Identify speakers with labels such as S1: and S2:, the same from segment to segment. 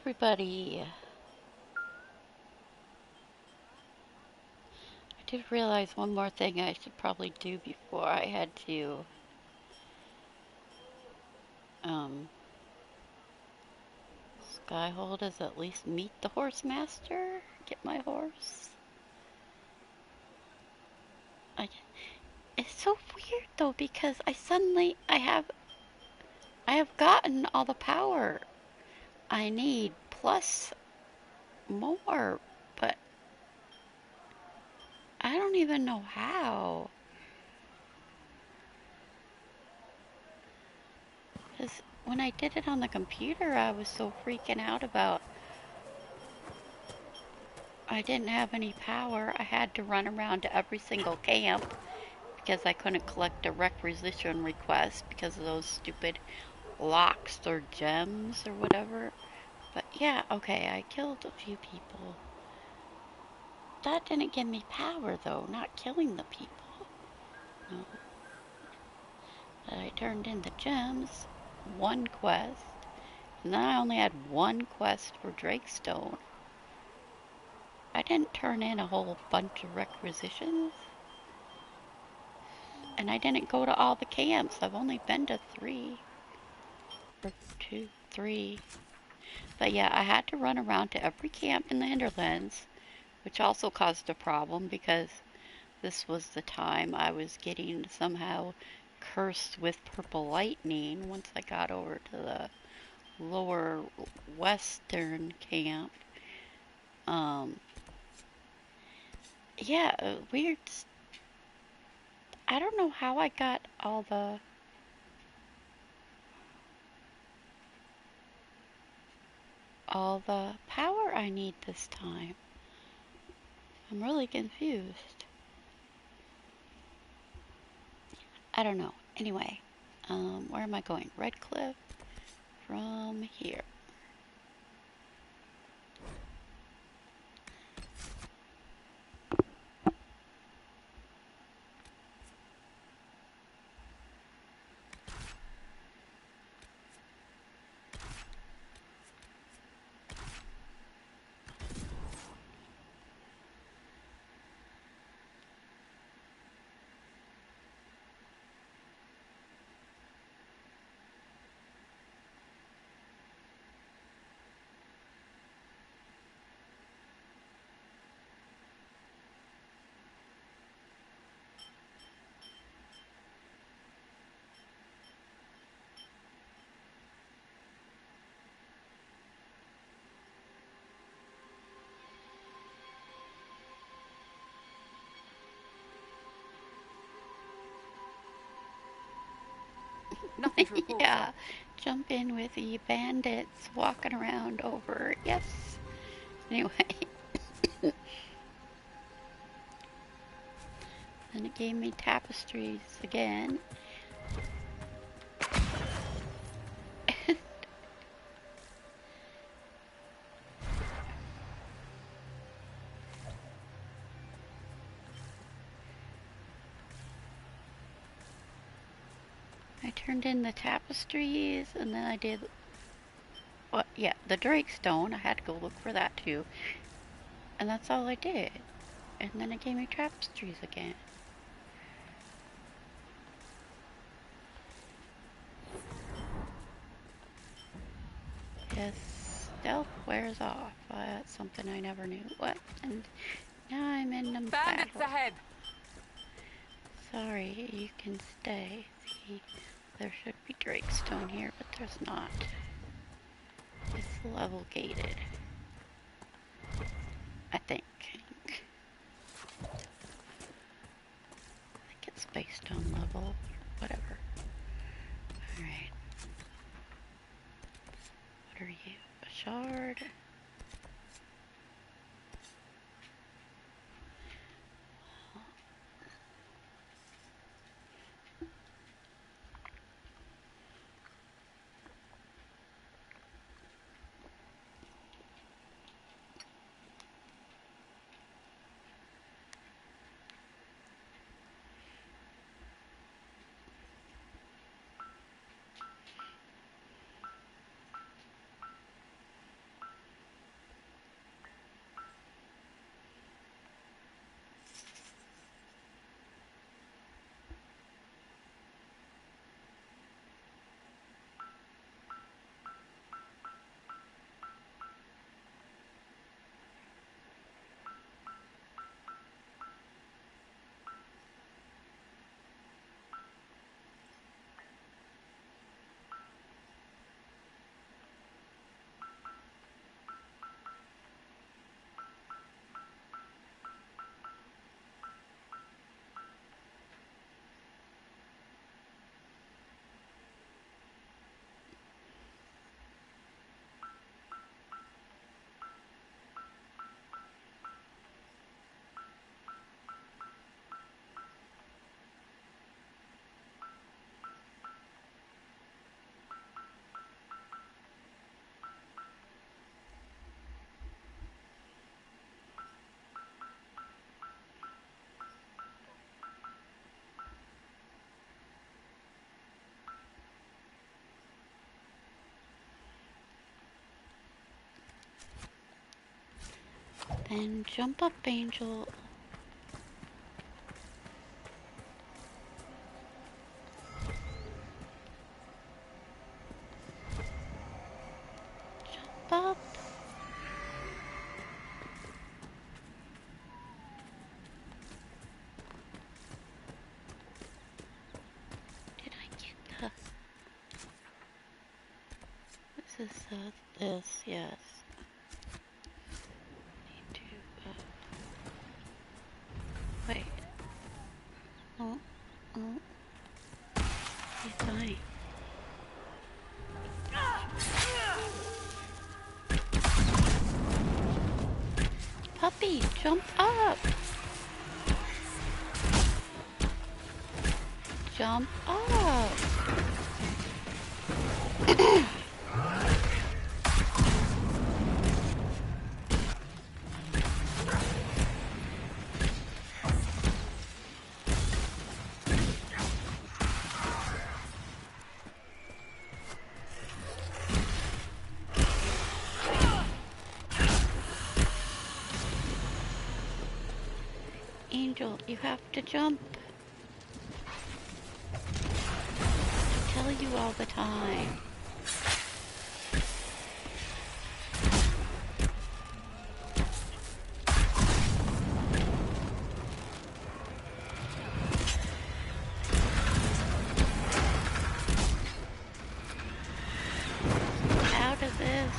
S1: everybody. I did realize one more thing I should probably do before I head to Skyhold is at least meet the horse master, get my horse. It's so weird though because I have gotten all the power I need plus more, but I don't even know how. Because when I did it on the computer, I was so freaking out about I didn't have any power. I had to run around to every single camp because I couldn't collect a requisition request because of those stupid locks or gems or whatever. But yeah, okay, I killed a few people. That didn't give me power though, not killing the people. No. But I turned in the gems, one quest, and then I only had one quest for Drakestone. I didn't turn in a whole bunch of requisitions. And I didn't go to all the camps. I've only been to 3. Or 2, 3. But yeah, I had to run around to every camp in the Hinterlands, which also caused a problem because this was the time I was getting somehow cursed with purple lightning once I got over to the lower western camp. Yeah, weird. I don't know how I got all the power I need this time. I'm really confused. I don't know. Anyway, where am I going? Redcliffe from here.
S2: Nothing to report,
S1: Yeah,
S2: sir.
S1: jump in with the bandits walking around over. Yes. Anyway, then it gave me tapestries again. I turned in the tapestries and then I did, well, yeah, the Drakestone. I had to go look for that too. And that's all I did. And then it gave me tapestries again. Yes, stealth wears off. That's something I never knew. What? And now I'm in the
S2: Bandits
S1: battle.
S2: ahead.
S1: Sorry, you can stay. See, there should be Drakestone here, but there's not. It's level gated. I think. I think it's based on level. Whatever. Alright. What are you? A shard? Then jump up, Angel. Jump up. Did I get the... This is this, yes. Need to, wait. Oh, oh. He's dying. Puppy, jump up! Jump up! Angel, you have to jump. I tell you all the time. Out of this.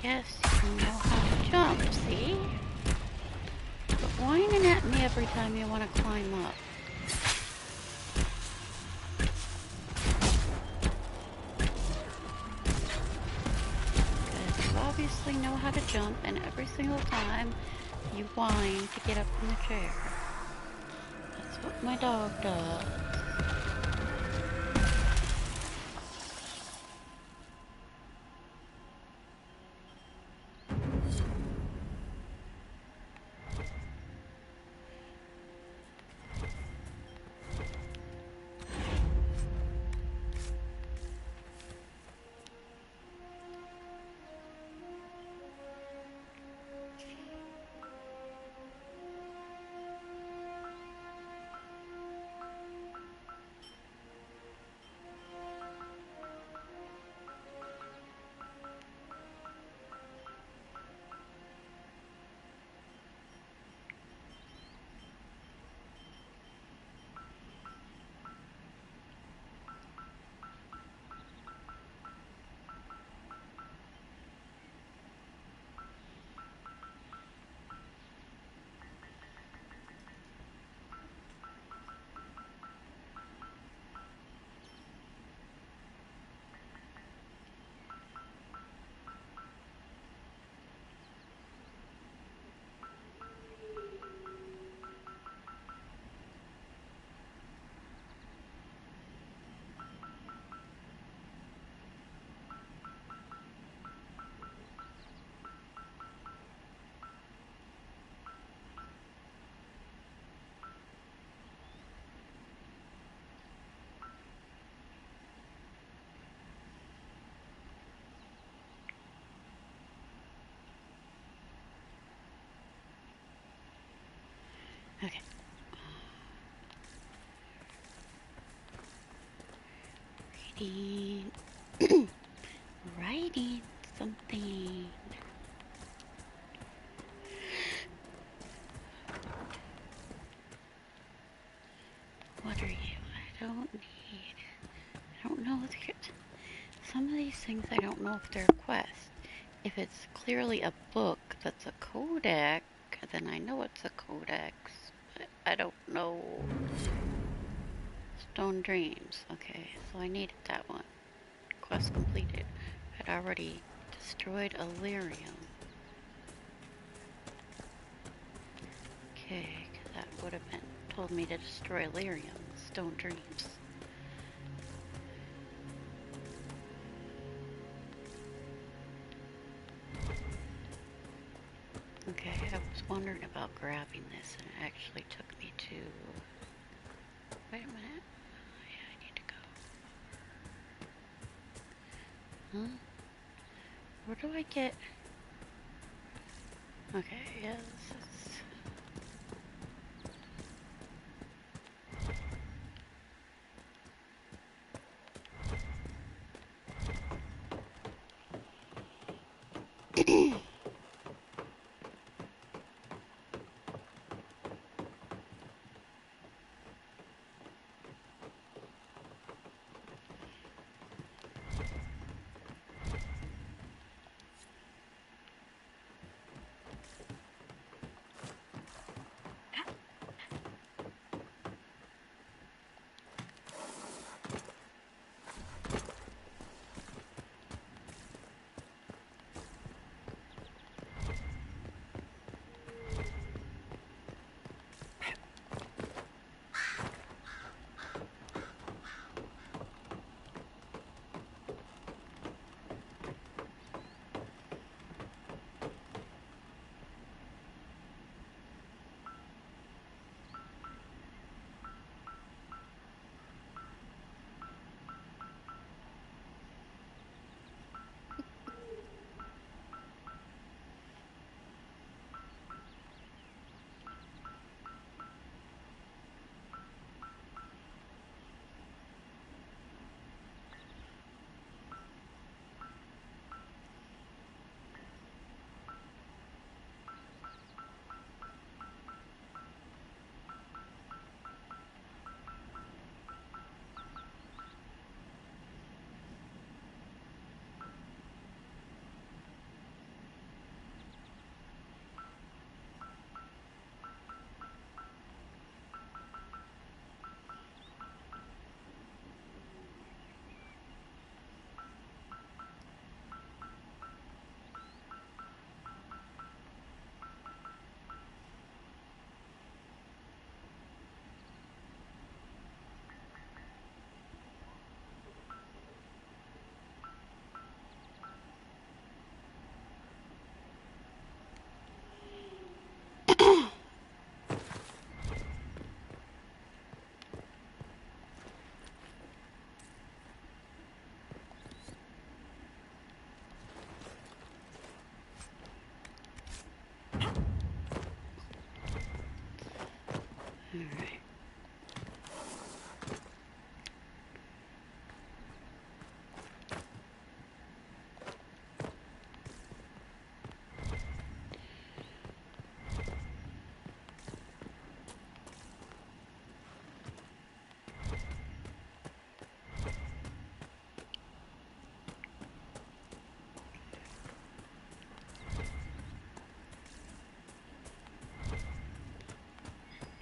S1: Yes, you know how to jump, see? But whining at me every time you want to climb up. Because you obviously know how to jump, and every single time you whine to get up from the chair. That's what my dog does. Okay. Writing. Writing something. What are you? I don't need. I don't know if some of these things I don't know if they're quests. If it's clearly a book that's a codex, then I know it's a codex. But I don't know. Stone Dreams. Okay, so I needed that one. Quest completed. I'd already destroyed Illyrium. Okay, that would have been told me to destroy Illyrium. Stone Dreams. Okay, I was wondering about grabbing this, and it actually took me to... Wait a minute. Oh, yeah, I need to go. Huh? Where do I get... Okay, yeah, this is... Alright.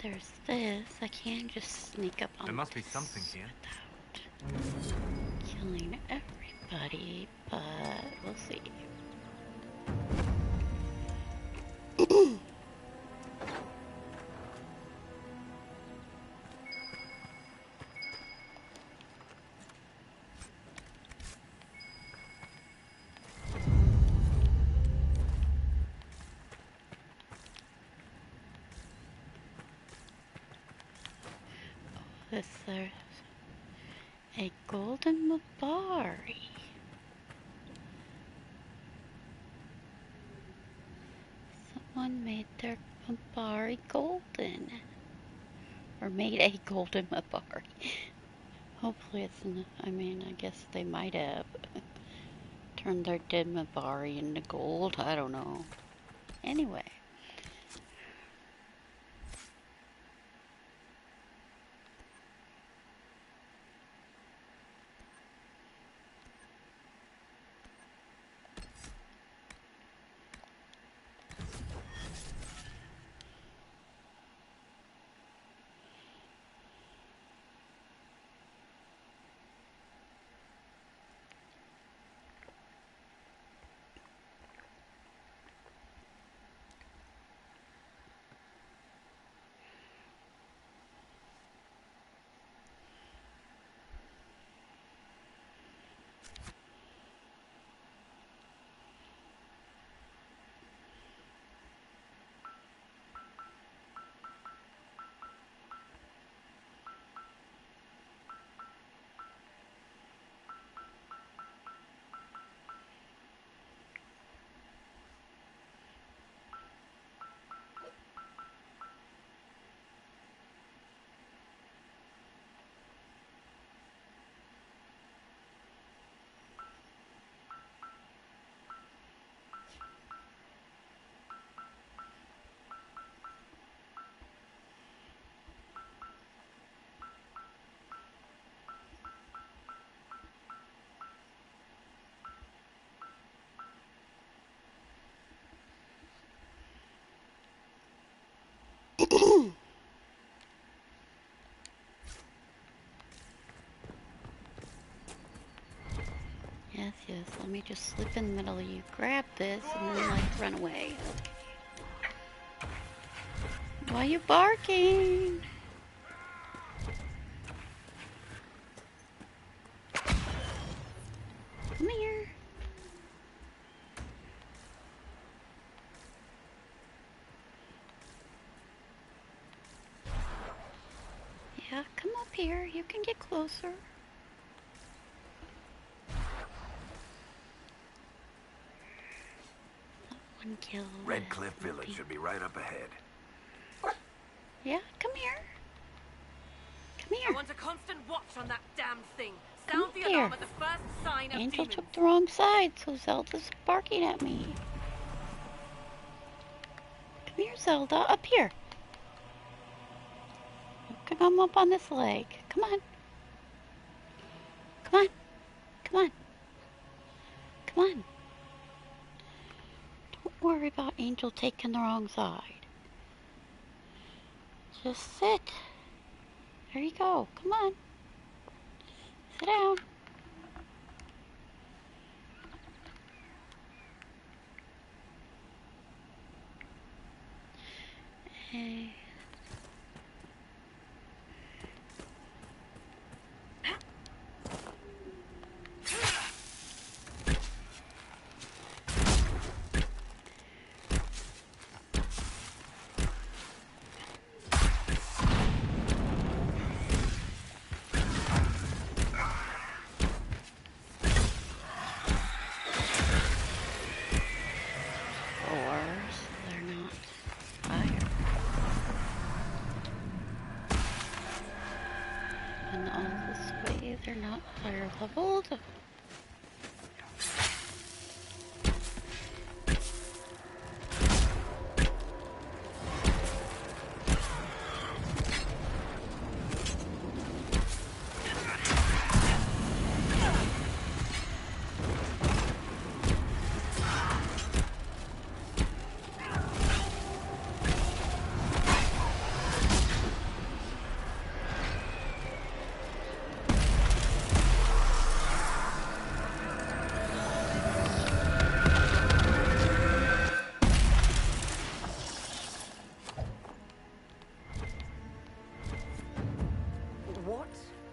S1: There's this. I can't just sneak up on
S2: There must be
S1: this
S2: something here.
S1: without killing everybody, but we'll see. There's a golden Mabari. Someone made their Mabari golden. Or made a golden Mabari. Hopefully it's I mean, I guess they might have turned their dead Mabari into gold. I don't know. Anyway. Yes, yes. Let me just slip in the middle of you. Grab this and then like run away. Okay. Why are you barking? Come here. Yeah, come up here. You can get closer. One kill.
S2: Redcliffe Village should be right up ahead.
S1: Yeah, come here. Come here.
S3: I want a constant watch on that damn thing. Sound the
S1: here.
S3: alarm at the first sign of
S1: Angel
S3: demons.
S1: took the wrong side, so Zelda's barking at me. Come here, Zelda. Up here. Come up on this leg. Come on. Come on. Come on. Come on. Don't worry about Angel taking the wrong side. Just sit. There you go. Come on. Sit down. Hey. They're not fire leveled.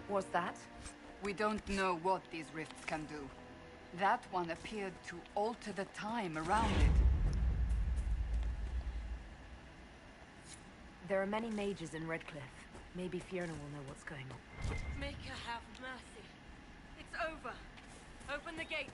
S4: Was that? We don't know what these rifts can do. That one appeared to alter the time around it.
S5: There are many mages in Redcliffe. Maybe Fiona will know what's going on.
S3: Make her have mercy. It's over. Open the gates.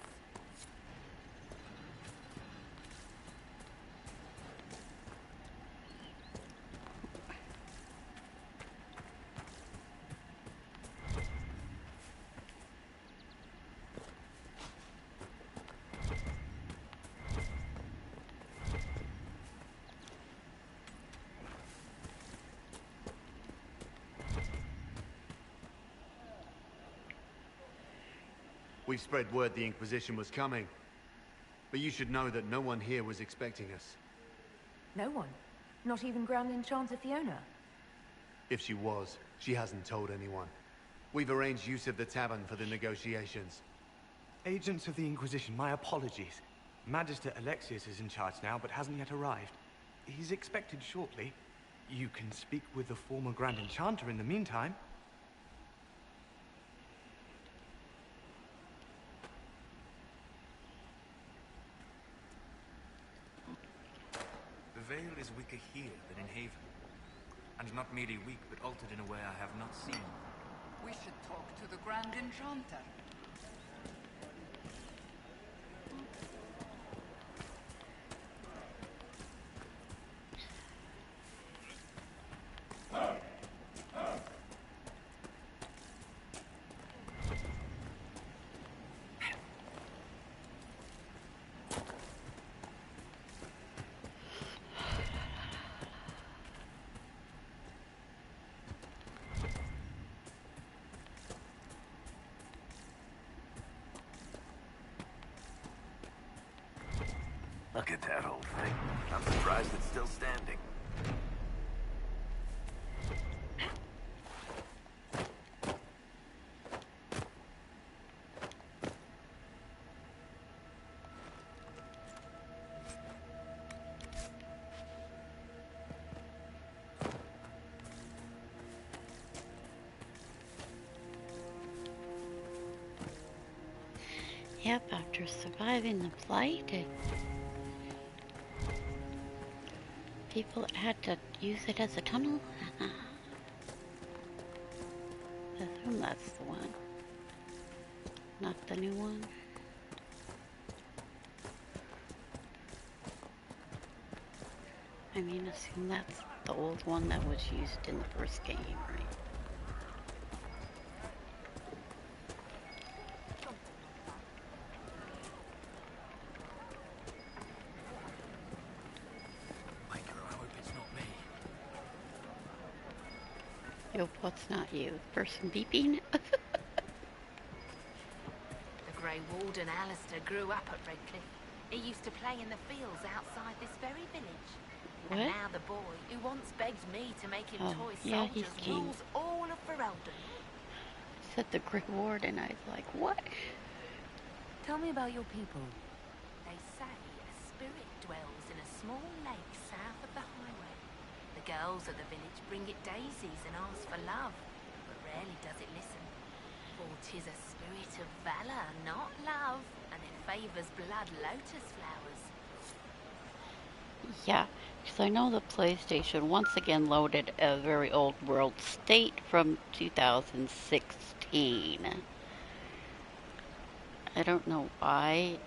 S6: We've spread word the Inquisition was coming. But you should know that no one here was expecting us.
S5: No one? Not even Grand Enchanter Fiona?
S6: If she was, she hasn't told anyone. We've arranged use of the tavern for the negotiations.
S7: Agents of the Inquisition, my apologies. Magister Alexius is in charge now, but hasn't yet arrived. He's expected shortly. You can speak with the former Grand Enchanter in the meantime.
S8: The veil is weaker here than in Haven. And not merely weak, but altered in a way I have not seen.
S4: We should talk to the Grand Enchanter.
S2: Look at that old thing. I'm surprised it's still standing.
S1: Yep, after surviving the blight, people had to use it as a tunnel. I assume that's the one, not the new one. I mean, assume that's the old one that was used in the first game, right?
S8: Micro, I hope it's not me.
S1: Yo, what's not you? Person beeping?
S5: The Grey Warden Alistair grew up at Redcliffe. He used to play in the fields outside this very village.
S1: What?
S5: And now the boy who once begged me to make him toy
S1: yeah, he's
S5: soldiers
S1: king.
S5: rules all of Ferelden.
S1: Said the Grey Warden. I was like, what?
S5: Tell me about your people. They say a spirit dwells in a small lake south of the highway. The girls of the village bring it daisies and ask for love, but rarely does it listen. For 'tis a spirit of valor, not love, and it favors blood lotus flowers.
S1: Yeah, because I know the PlayStation once again loaded a very old world state from 2016. I don't know why.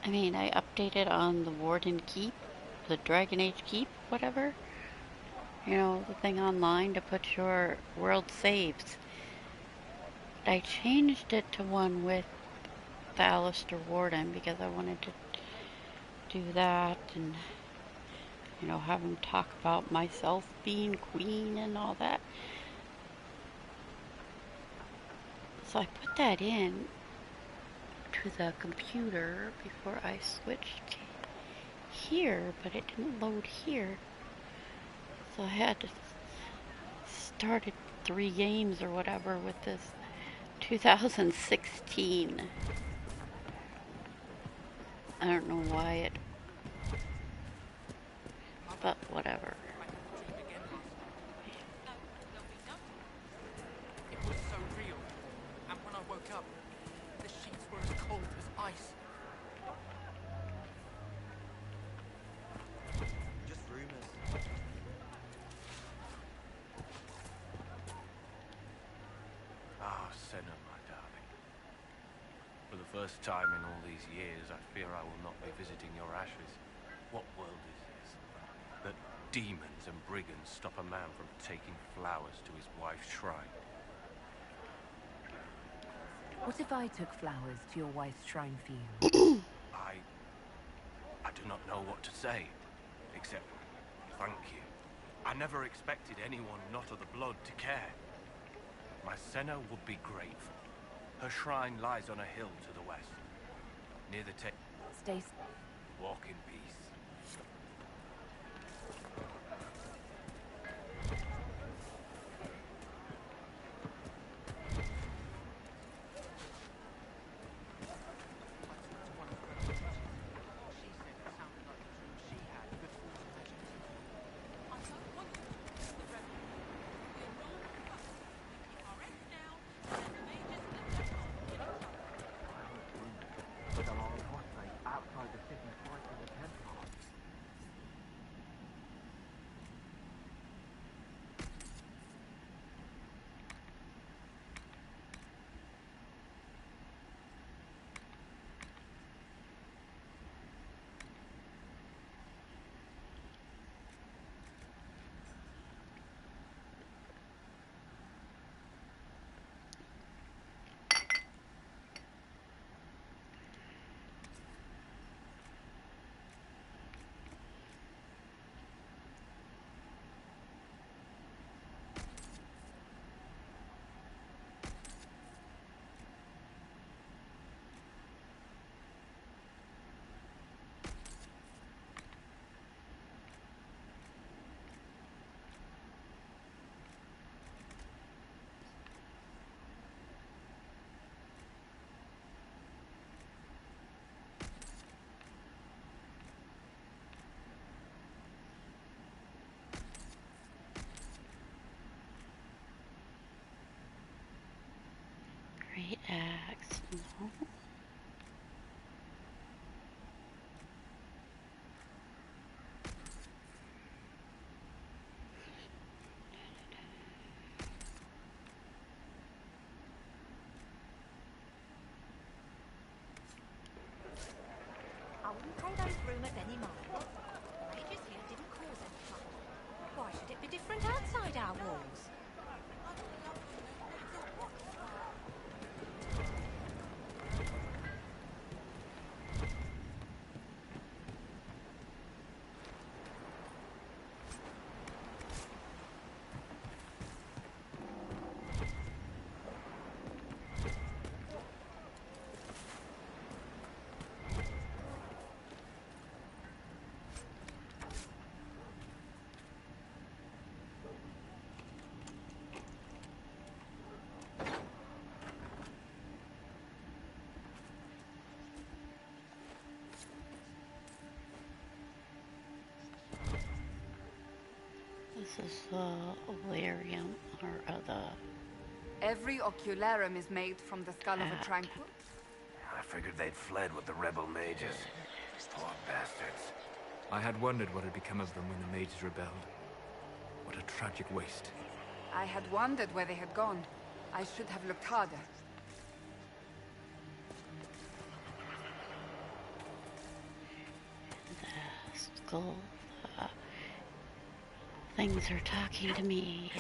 S1: I mean, I updated on the Warden Keep, the Dragon Age Keep, whatever. You know, the thing online to put your world saves. I changed it to one with the Alistair Warden because I wanted to do that and, you know, have him talk about myself being queen and all that. So I put that in to the computer before I switched here, but it didn't load here. So I had to start at 3 games or whatever with this 2016. I don't know why it, but whatever.
S8: It was so real. And when I woke up, the sheets were as cold as ice.
S9: Just rumors.
S10: Ah, Senna, my darling. For the first time in all these years, I fear I will not be visiting your ashes. What world is this? That demons and brigands stop a man from taking flowers to his wife's shrine.
S5: What if I took flowers to your wife's shrine for you?
S10: I do not know what to say, except thank you. I never expected anyone not of the blood to care. My Senna would be grateful. Her shrine lies on a hill to the west, near the
S5: Stay.
S10: Walk in peace.
S9: But I'm on the hot outside the city fighting the Templars.
S1: This is the Olarium, or the
S4: Every ocularum is made from the skull of a
S1: hat.
S4: tranquil.
S2: I figured they'd fled with the rebel mages. Poor bastards.
S8: I had wondered what had become of them when the mages rebelled. What a tragic waste.
S4: I had wondered where they had gone. I should have looked harder.
S1: The skull. Things are talking to me.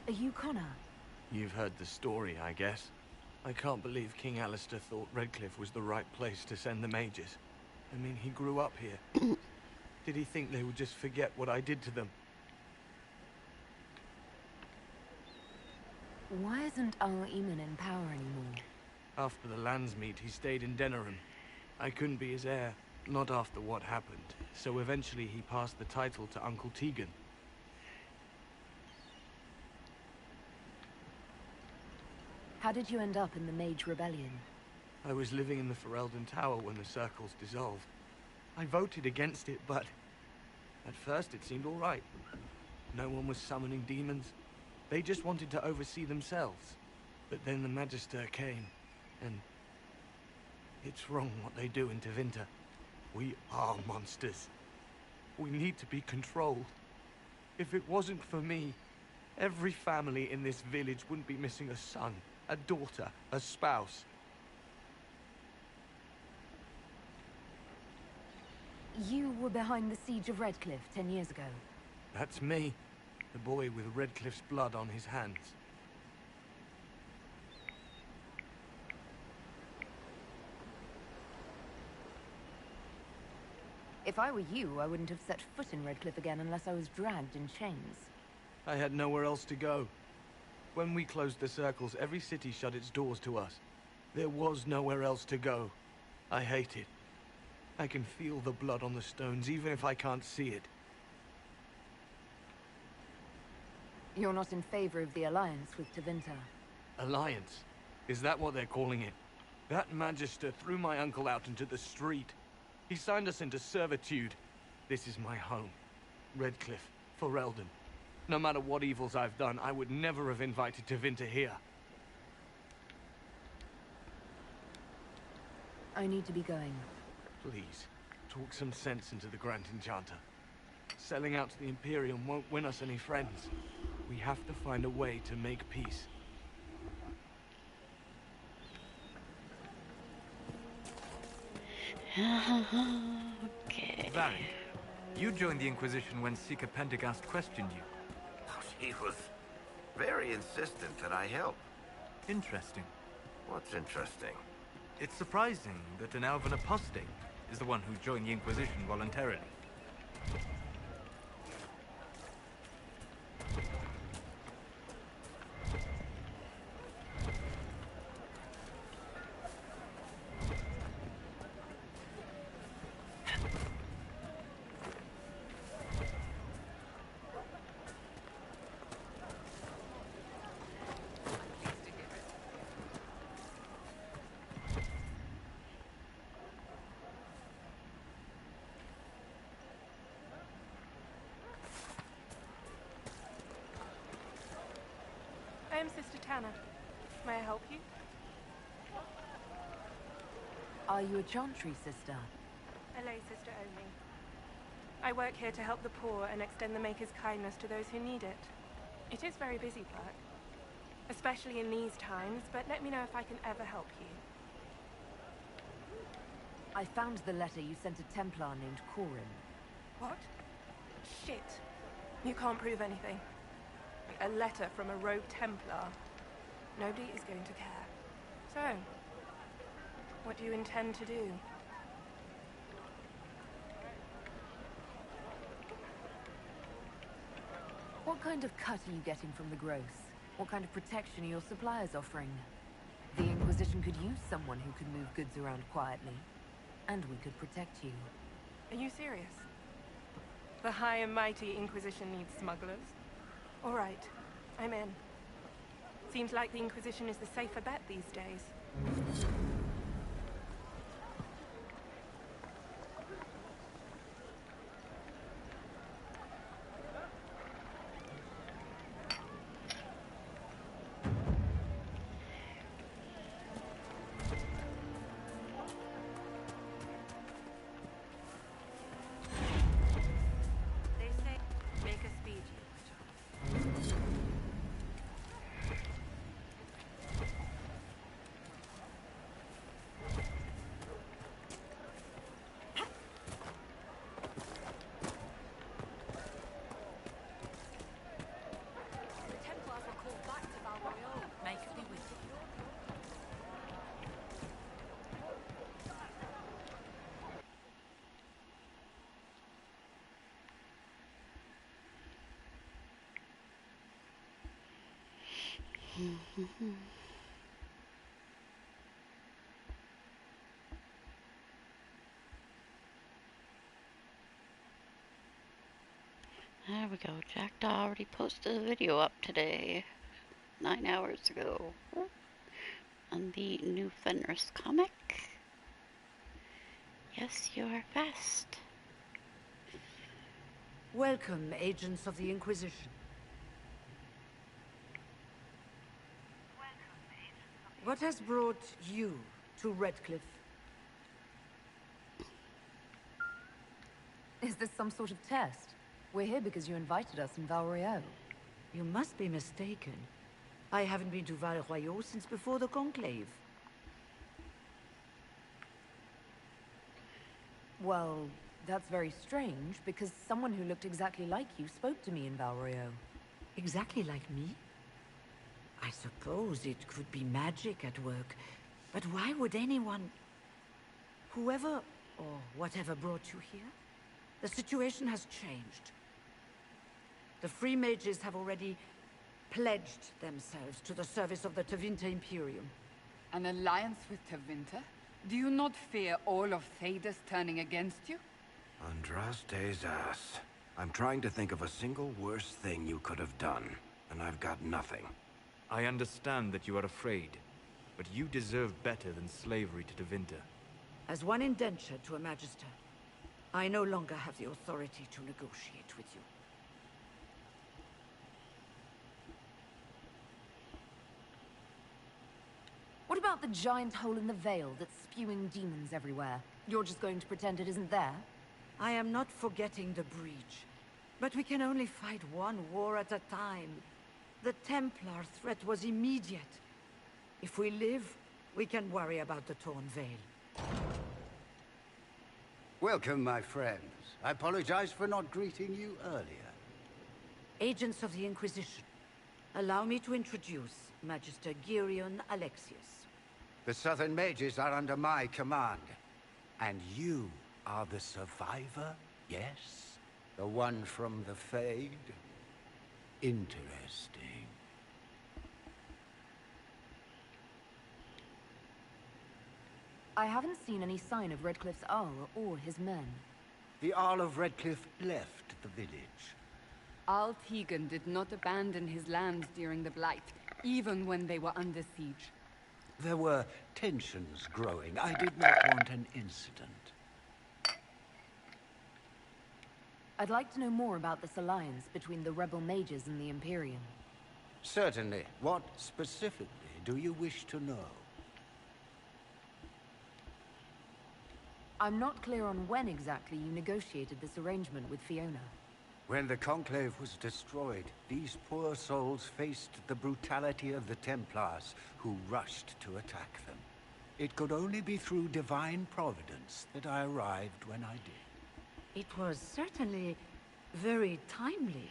S5: Are you Connor?
S7: You've heard the story, I guess. I can't believe King Alistair thought Redcliffe was the right place to send the mages. I mean, he grew up here. Did he think they would just forget what I did to them?
S5: Why isn't Al Eamon in power anymore?
S7: After the Landsmeet, he stayed in Denerim. I couldn't be his heir, not after what happened. So eventually he passed the title to Uncle Tegan.
S5: How did you end up in the Mage Rebellion?
S7: I was living in the Ferelden Tower when the circles dissolved. I voted against it, but at first it seemed all right. No one was summoning demons. They just wanted to oversee themselves. But then the Magister came, and it's wrong what they do in Tevinter. We are monsters. We need to be controlled. If it wasn't for me, every family in this village wouldn't be missing a son, a daughter, a spouse.
S5: You were behind the siege of Redcliffe 10 years ago.
S7: That's me, the boy with Redcliffe's blood on his hands.
S5: If I were you, I wouldn't have set foot in Redcliffe again unless I was dragged in chains.
S7: I had nowhere else to go. When we closed the circles, every city shut its doors to us. There was nowhere else to go. I hate it. I can feel the blood on the stones, even if I can't see it.
S5: You're not in favor of the alliance with Tevinter.
S7: Alliance? Is that what they're calling it? That Magister threw my uncle out into the street. He signed us into servitude. This is my home. Redcliffe, Ferelden. No matter what evils I've done, I would never have invited Tevinter here.
S5: I need to be going.
S7: Please, talk some sense into the Grand Enchanter. Selling out to the Imperium won't win us any friends. We have to find a way to make peace.
S1: Okay.
S8: Varric, you joined the Inquisition when Seeker Pendergast questioned you.
S2: He was very insistent that I help.
S8: Interesting.
S2: What's interesting?
S8: It's surprising that an elven apostate is the one who joined the Inquisition voluntarily.
S3: I am Sister Tanner. May I help you?
S5: Are you a Chantry sister?
S3: A lay sister only. I work here to help the poor and extend the Maker's kindness to those who need it. It is very busy work, especially in these times, but let me know if I can ever help you.
S5: I found the letter you sent a Templar named Corin.
S3: What? Shit. You can't prove anything. A letter from a rogue Templar. Nobody is going to care. So, what do you intend to do?
S5: What kind of cut are you getting from the gross? What kind of protection are your suppliers offering? The Inquisition could use someone who could move goods around quietly. And we could protect you.
S3: Are you serious? The high and mighty Inquisition needs smugglers? All right, I'm in. Seems like the Inquisition is the safer bet these days. They say, make a speech.
S5: The Templars were called back to Valroyal. May it be with you.
S1: There we go. Jack already posted a video up today, 9 hours ago, on the new Fenris comic. Yes, you are fast.
S9: Welcome, agents of the Inquisition. What has brought you to Redcliffe?
S5: Is this some sort of test? We're here because you invited us in Valroyal.
S9: You must be mistaken. I haven't been to Valroyal since before the Conclave.
S5: Well, that's very strange, because someone who looked exactly like you spoke to me in Valroyal.
S9: Exactly like me? I suppose it could be magic at work, but why would anyone... Whoever or whatever brought you here? The situation has changed. The Free Mages have already pledged themselves to the service of the Tevinter Imperium.
S4: An alliance with Tevinter? Do you not fear all of Thedas turning against you?
S2: Andraste's ass. I'm trying to think of a single worse thing you could have done, and I've got nothing.
S8: I understand that you are afraid, but you deserve better than slavery to Tevinter.
S9: As one indentured to a Magister, I no longer have the authority to negotiate with you.
S5: What about the giant hole in the veil that's spewing demons everywhere? You're just going to pretend it isn't there?
S9: I am not forgetting the breach, but we can only fight one war at a time. The Templar threat was immediate. If we live, we can worry about the torn veil.
S11: Welcome, my friends. I apologize for not greeting you earlier.
S9: Agents of the Inquisition, allow me to introduce Magister Girion Alexius.
S11: The Southern Mages are under my command. And you are the survivor, yes? The one from the Fade? Interesting.
S5: I haven't seen any sign of Redcliffe's Arl or his men.
S11: The Arl of Redcliffe left the village.
S4: Al Tegan did not abandon his lands during the Blight, even when they were under siege.
S11: There were tensions growing. I did not want an incident.
S5: I'd like to know more about this alliance between the rebel mages and the Imperium.
S11: Certainly. What specifically do you wish to know?
S5: I'm not clear on when exactly you negotiated this arrangement with Fiona.
S11: When the Conclave was destroyed, these poor souls faced the brutality of the Templars, who rushed to attack them. It could only be through divine providence that I arrived when I did.
S9: It was certainly very timely.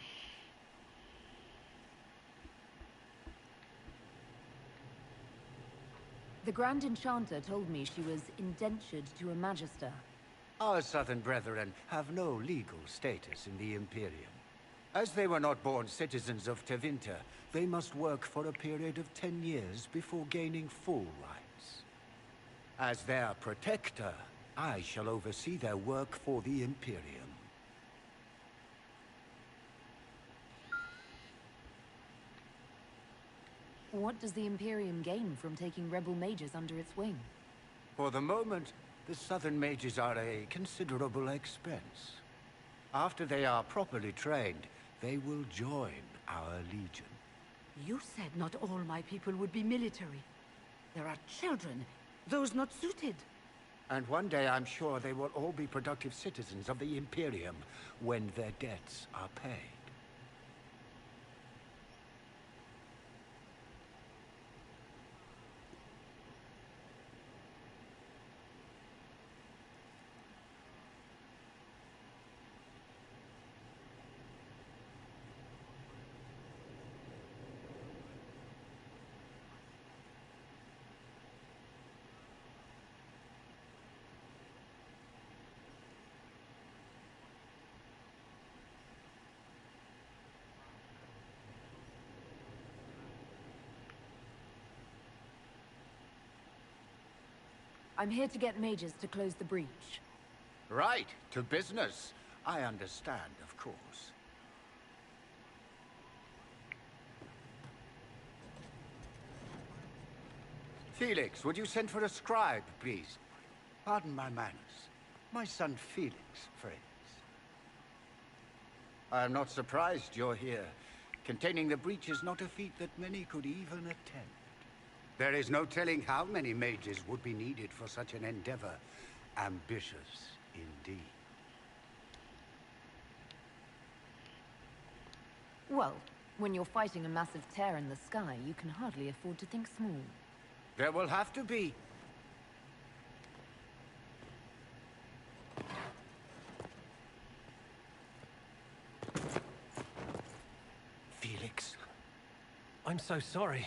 S12: The Grand Enchanter told me she was indentured to a Magister.
S11: Our southern brethren have no legal status in the Imperium. As they were not born citizens of Tevinter, they must work for a period of 10 years before gaining full rights. As their protector, I shall oversee their work for the Imperium.
S12: What does the Imperium gain from taking rebel mages under its wing?
S11: For the moment, the southern mages are a considerable expense. After they are properly trained, they will join our legion.
S9: You said not all my people would be military. There are children, those not suited.
S11: And one day I'm sure they will all be productive citizens of the Imperium when their debts are paid.
S12: I'm here to get mages to close the breach.
S11: Right, to business. I understand, of course. Felix, would you send for a scribe, please? Pardon my manners. My son Felix, friends. I am not surprised you're here. Containing the breach is not a feat that many could even attempt. There is no telling how many mages would be needed for such an endeavor. Ambitious, indeed.
S12: Well, when you're fighting a massive tear in the sky, you can hardly afford to think small.
S11: There will have to be.
S10: Felix. I'm so sorry.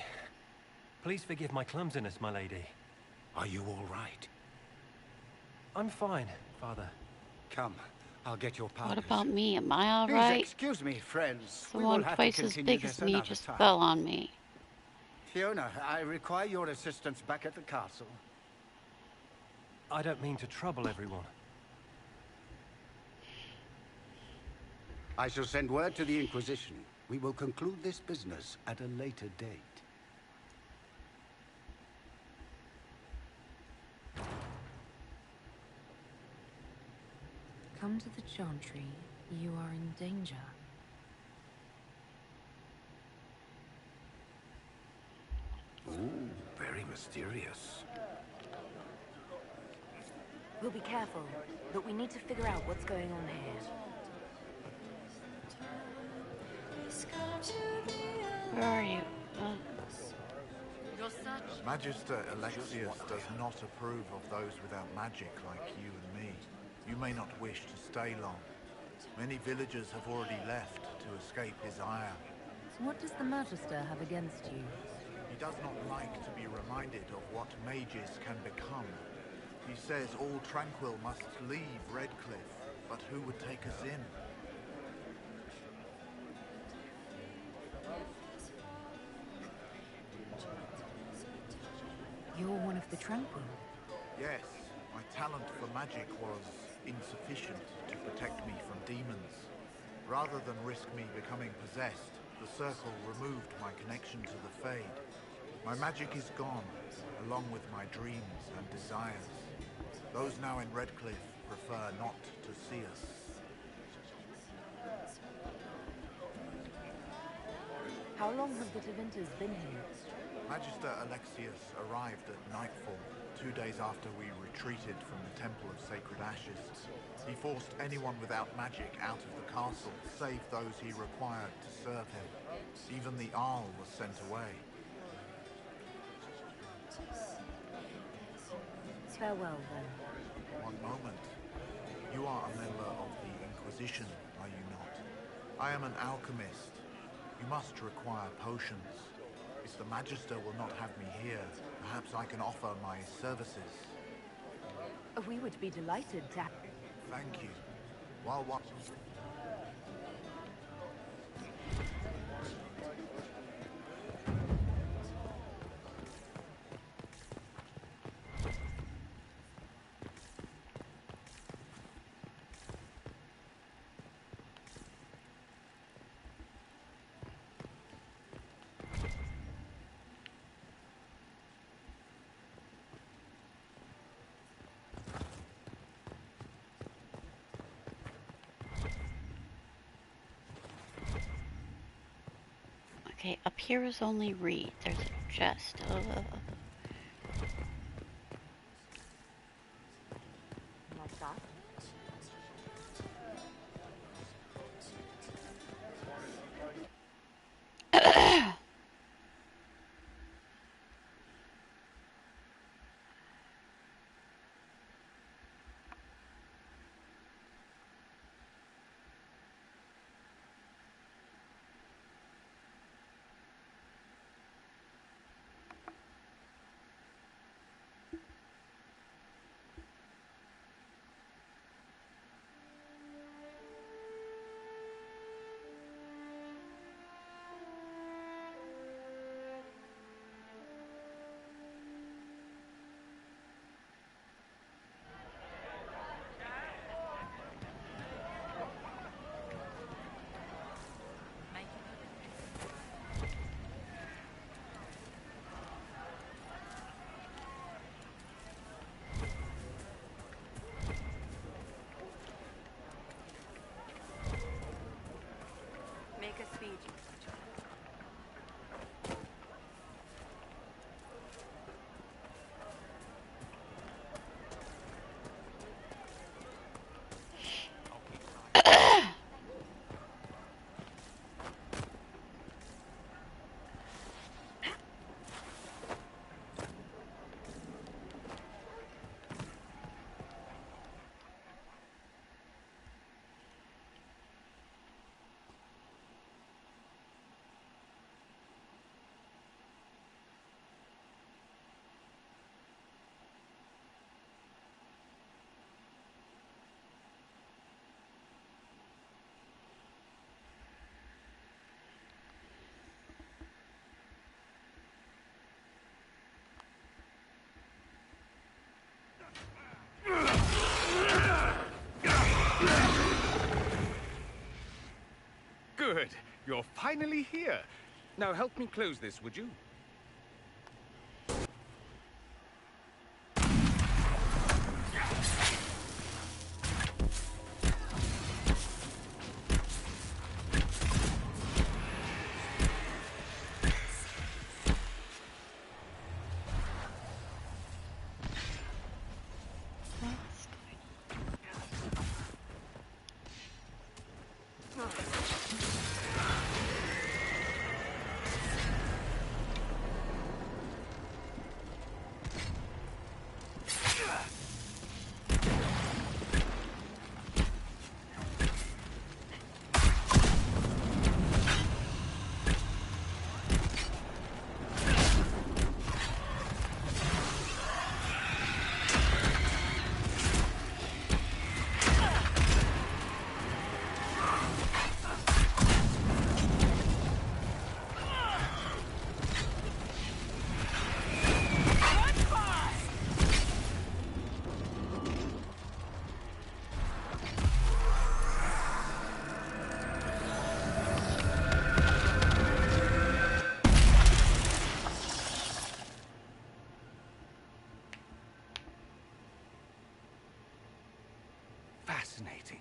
S10: Please forgive my clumsiness, my lady.
S11: Are you all right?
S10: I'm fine, Father.
S11: Come, I'll get your powders.
S1: What about me? Am I all
S11: Please
S1: right?
S11: excuse me, friends. We will
S1: Someone
S11: have
S1: twice
S11: to
S1: as
S11: continue
S1: big
S11: this
S1: as me
S11: another
S1: just
S11: time.
S1: fell on me.
S11: Fiona, I require your assistance back at the castle.
S10: I don't mean to trouble everyone.
S11: I shall send word to the Inquisition. We will conclude this business at a later date.
S12: Come to the Chantry. You are in danger.
S2: Ooh, very mysterious.
S12: We'll be careful, but we need to figure out what's going on here.
S1: Where are you?
S13: Magister Alexius does not approve of those without magic like you and me. You may not wish to stay long. Many villagers have already left to escape his ire.
S12: So what does the Magister have against you?
S13: He does not like to be reminded of what mages can become. He says all tranquil must leave Redcliffe, but who would take us in?
S12: You're one of the Tranquil.
S13: Yes, my talent for magic was insufficient to protect me from demons. Rather than risk me becoming possessed, the Circle removed my connection to the Fade. My magic is gone, along with my dreams and desires. Those now in Redcliffe prefer not to see us.
S12: How long have the Tevinters been here?
S13: Magister Alexius arrived at nightfall, 2 days after we retreated from the Temple of Sacred Ashes. He forced anyone without magic out of the castle, save those he required to serve him. Even the Arl was sent away.
S12: Farewell, then.
S13: One moment. You are a member of the Inquisition, are you not? I am an alchemist. You must require potions. If the Magister will not have me here, perhaps I can offer my services.
S12: We would be delighted to...
S13: Thank you. While what?
S1: Okay, up here is only reed. There's a chest.
S12: Like that?
S3: Make a speed.
S10: Good. You're finally here. Now help me close this, would you? Fascinating.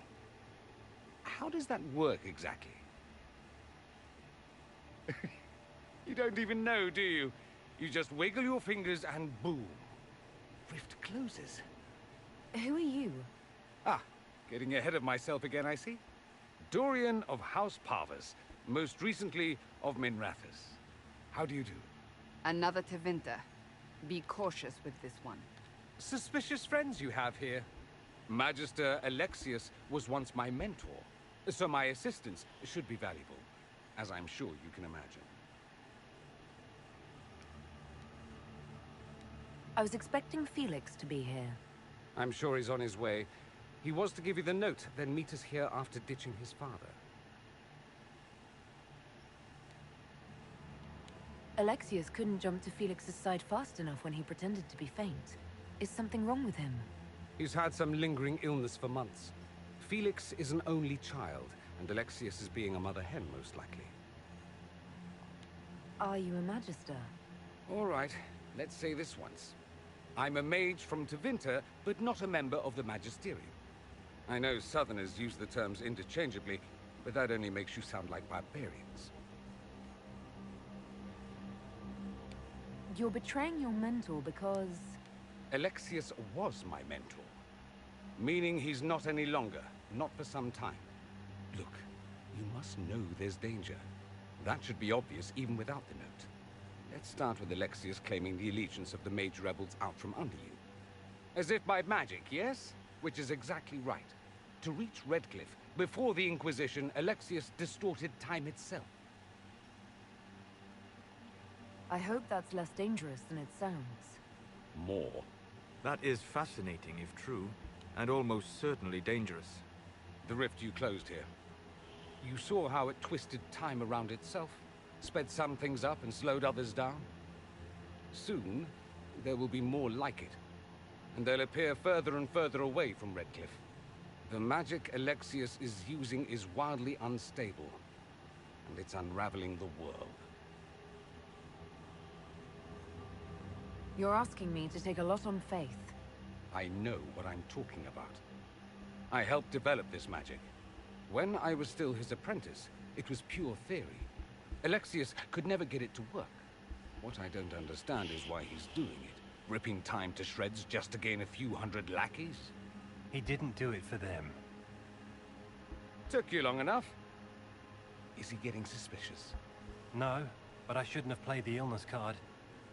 S10: How does that work exactly? You don't even know, do you? You just wiggle your fingers and boom. Rift closes.
S12: Who are you?
S10: Ah, getting ahead of myself again, I see. Dorian of House Parvus, most recently of Minrathous. How do you do?
S4: Another Tevinter. Be cautious with this one.
S14: Suspicious friends you have here. Magister Alexius was once my mentor, so my assistance should be valuable, as I'm sure you can imagine.
S12: I was expecting Felix to be here.
S14: I'm sure he's on his way. He was to give you the note, then meet us here after ditching his father.
S12: Alexius couldn't jump to Felix's side fast enough when he pretended to be faint. Is something wrong with him?
S14: He's had some lingering illness for months. Felix is an only child, and Alexius is being a mother hen, most likely.
S12: Are you a Magister?
S14: All right, let's say this once. I'm a mage from Tevinter, but not a member of the Magisterium. I know Southerners use the terms interchangeably, but that only makes you sound like barbarians.
S12: You're betraying your mentor because...
S14: Alexius was my mentor. Meaning he's not any longer, not for some time. Look, you must know there's danger. That should be obvious even without the note. Let's start with Alexius claiming the allegiance of the mage rebels out from under you. As if by magic, yes? Which is exactly right. To reach Redcliffe, before the Inquisition, Alexius distorted time itself.
S12: I hope that's less dangerous than it sounds.
S14: More.
S15: That is fascinating if true, and almost certainly dangerous.
S14: The rift you closed here. You saw how it twisted time around itself, sped some things up and slowed others down. Soon, there will be more like it, and they'll appear further and further away from Redcliffe. The magic Alexius is using is wildly unstable, and it's unraveling the world.
S12: You're asking me to take a lot on faith.
S14: I know what I'm talking about. I helped develop this magic. When I was still his apprentice, it was pure theory. Alexius could never get it to work. What I don't understand is why he's doing it. Ripping time to shreds just to gain a few hundred lackeys?
S10: He didn't do it for them.
S14: Took you long enough. Is he getting suspicious?
S10: No, but I shouldn't have played the illness card.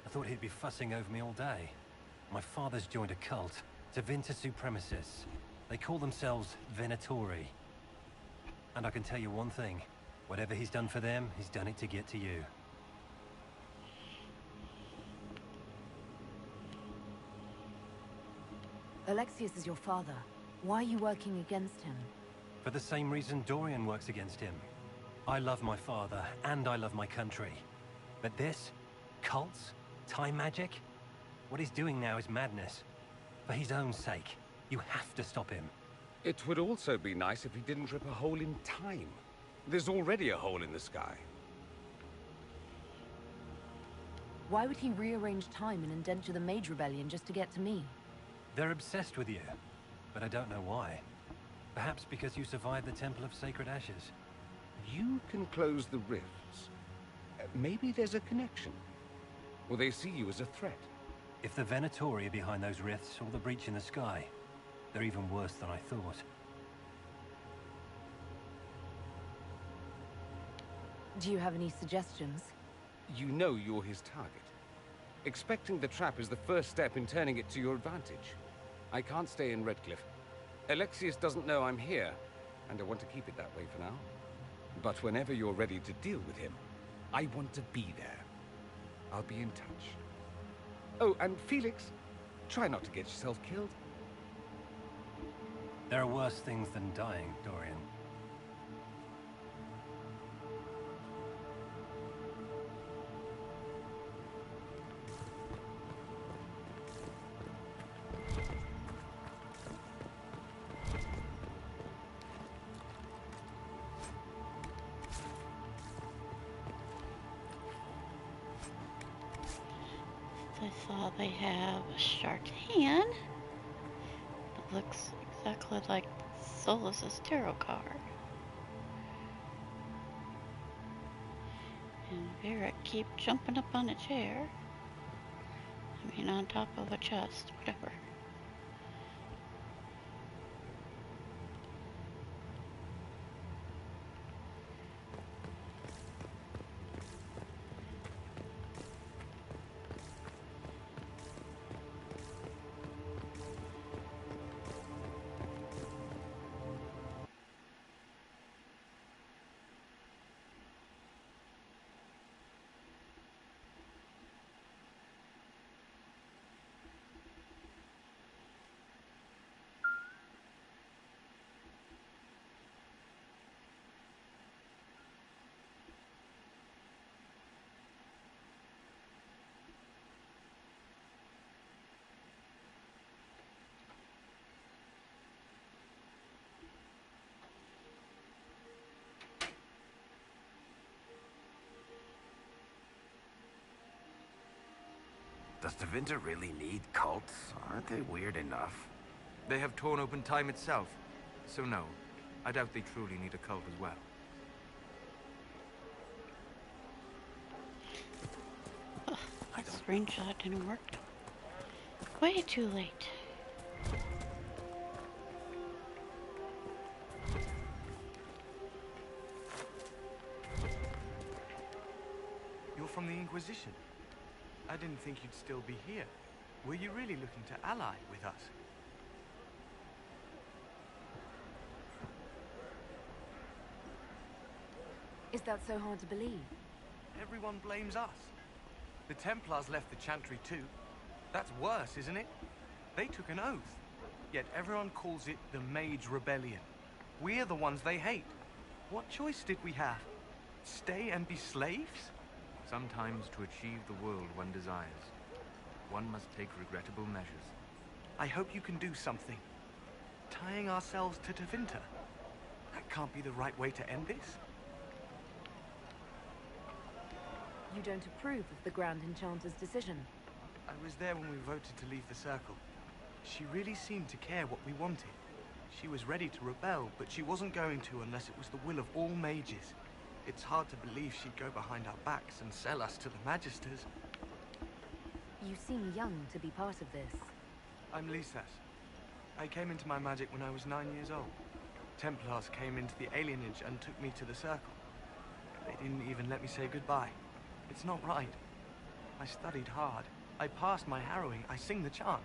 S10: I thought he'd be fussing over me all day. My father's joined a cult, Tevinter Supremacists. They call themselves Venatori. And I can tell you one thing. Whatever he's done for them, he's done it to get to you.
S12: Alexius is your father. Why are you working against him?
S10: For the same reason Dorian works against him. I love my father, and I love my country. But this? Cults? Time magic? What he's doing now is madness. For his own sake, you have to stop him.
S14: It would also be nice if he didn't rip a hole in time. There's already a hole in the sky.
S12: Why would he rearrange time and indenture the Mage Rebellion just to get to me?
S10: They're obsessed with you, but I don't know why. Perhaps because you survived the Temple of Sacred Ashes.
S14: You can close the rifts. Maybe there's a connection. Or they see you as a threat.
S10: If the Venatori are behind those rifts or the breach in the sky, they're even worse than I thought.
S12: Do you have any suggestions?
S14: You know you're his target. Expecting the trap is the first step in turning it to your advantage. I can't stay in Redcliffe. Alexius doesn't know I'm here, and I want to keep it that way for now. But whenever you're ready to deal with him, I want to be there. I'll be in touch. Oh, and Felix, try not to get yourself killed.
S10: There are worse things than dying, Dorian.
S1: I saw they have a shark hand. It looks exactly like Solus's tarot card. And Vera keep jumping up on a chair. I mean, on top of a chest, whatever.
S2: Does Tevinter really need cults? Aren't they weird enough?
S15: They have torn open time itself. So no, I doubt they truly need a cult as well.
S1: That strange that didn't work. Way too late.
S7: You're from the Inquisition. I didn't think you'd still be here. Were you really looking to ally with us?
S12: Is that so hard to believe?
S7: Everyone blames us. The Templars left the Chantry too. That's worse, isn't it? They took an oath. Yet everyone calls it the Mage Rebellion. We're the ones they hate. What choice did we have? Stay and be slaves?
S15: Sometimes to achieve the world one desires, one must take regrettable measures.
S7: I hope you can do something. Tying ourselves to Tevinter. That can't be the right way to end this.
S12: You don't approve of the Grand Enchanter's decision?
S7: I was there when we voted to leave the Circle. She really seemed to care what we wanted. She was ready to rebel, but she wasn't going to unless it was the will of all mages. It's hard to believe she'd go behind our backs and sell us to the Magisters.
S12: You seem young to be part of this.
S7: I'm Lisas. I came into my magic when I was 9 years old. Templars came into the alienage and took me to the Circle. They didn't even let me say goodbye. It's not right. I studied hard. I passed my harrowing. I sing the chant.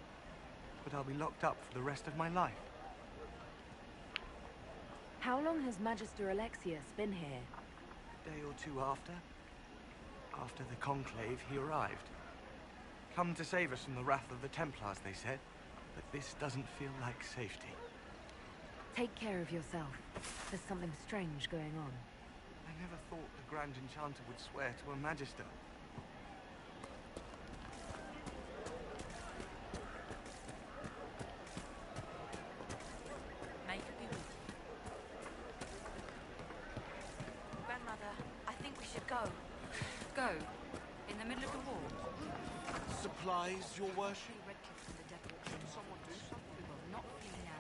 S7: But I'll be locked up for the rest of my life.
S12: How long has Magister Alexius been here?
S7: A day or two after. After the Conclave, he arrived. Come to save us from the wrath of the Templars, they said. But this doesn't feel like safety.
S12: Take care of yourself. There's something strange going on.
S7: I never thought the Grand Enchanter would swear to a Magister.
S5: Make a good. Grandmother, I think we should go.
S4: Go. In the middle of the war.
S13: Supplies, your worship?
S4: Redcliffe and the devil. Should someone do something? We will not flee now.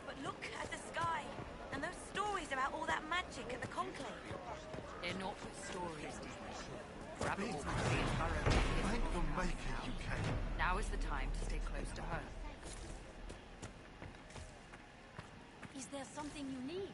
S5: But look at the sky and those stories about all that magic at the Conclave.
S4: They're not stories, dear.
S13: Big.
S4: Rabbits must be burrowed.
S13: Thank the Maker you came.
S4: Now is the time to stay close to her.
S5: Is there something you need?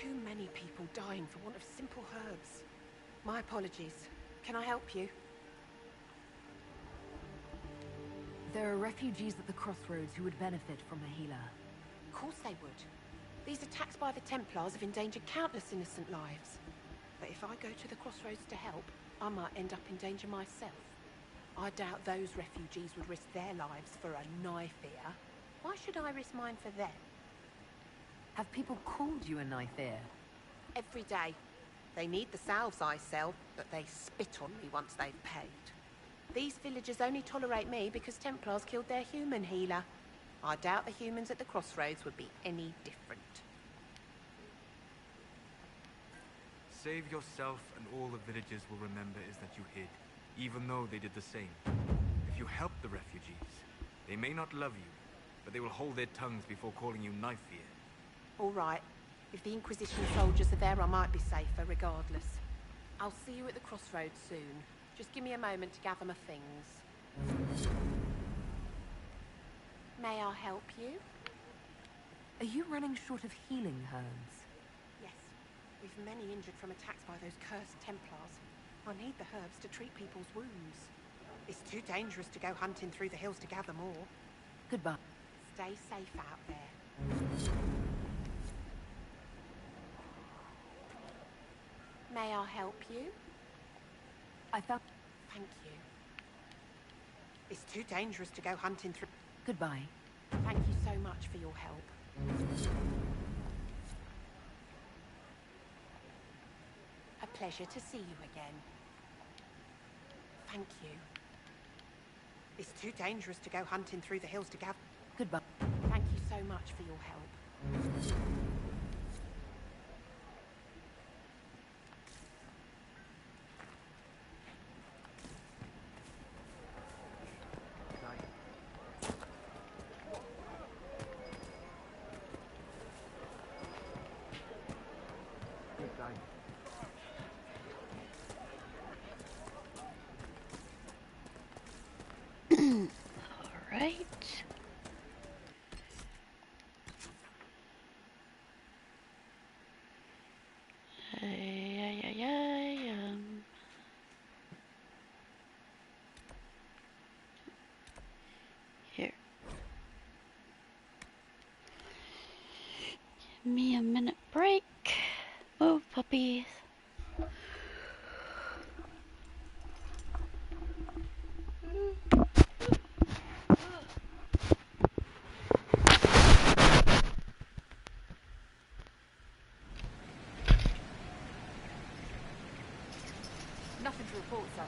S3: Too many people dying for want of simple herbs. My apologies. Can I help you?
S12: There are refugees at the crossroads who would benefit from a healer.
S3: Of course they would. These attacks by the Templars have endangered countless innocent lives. But if I go to the crossroads to help, I might end up in danger myself. I doubt those refugees would risk their lives for a knife here. Why should I risk mine for them?
S12: Have people called you a knife ear?
S3: Every day. They need the salves I sell, but they spit on me once they've paid. These villagers only tolerate me because Templars killed their human healer. I doubt the humans at the crossroads would be any different.
S15: Save yourself and all the villagers will remember is that you hid, even though they did the same. If you help the refugees, they may not love you, but they will hold their tongues before calling you knife ear.
S3: All right.
S5: If the Inquisition soldiers are there, I might be safer regardless. I'll see you at the crossroads soon. Just give me a moment to gather my things. May I help you?
S12: Are you running short of healing herbs?
S5: Yes. We've many injured from attacks by those cursed Templars. I need the herbs to treat people's wounds. It's too dangerous to go hunting through the hills to gather more.
S12: Goodbye.
S5: Stay safe out there. May I help you?
S12: I found...
S5: Thank you. It's too dangerous to go hunting through...
S12: Goodbye.
S5: Thank you so much for your help. A pleasure to see you again. Thank you. It's too dangerous to go hunting through the hills to gather...
S12: Goodbye.
S5: Thank you so much for your help.
S1: Alright. Here. Give me a minute break. Move, puppies.
S12: Nothing to report, sir.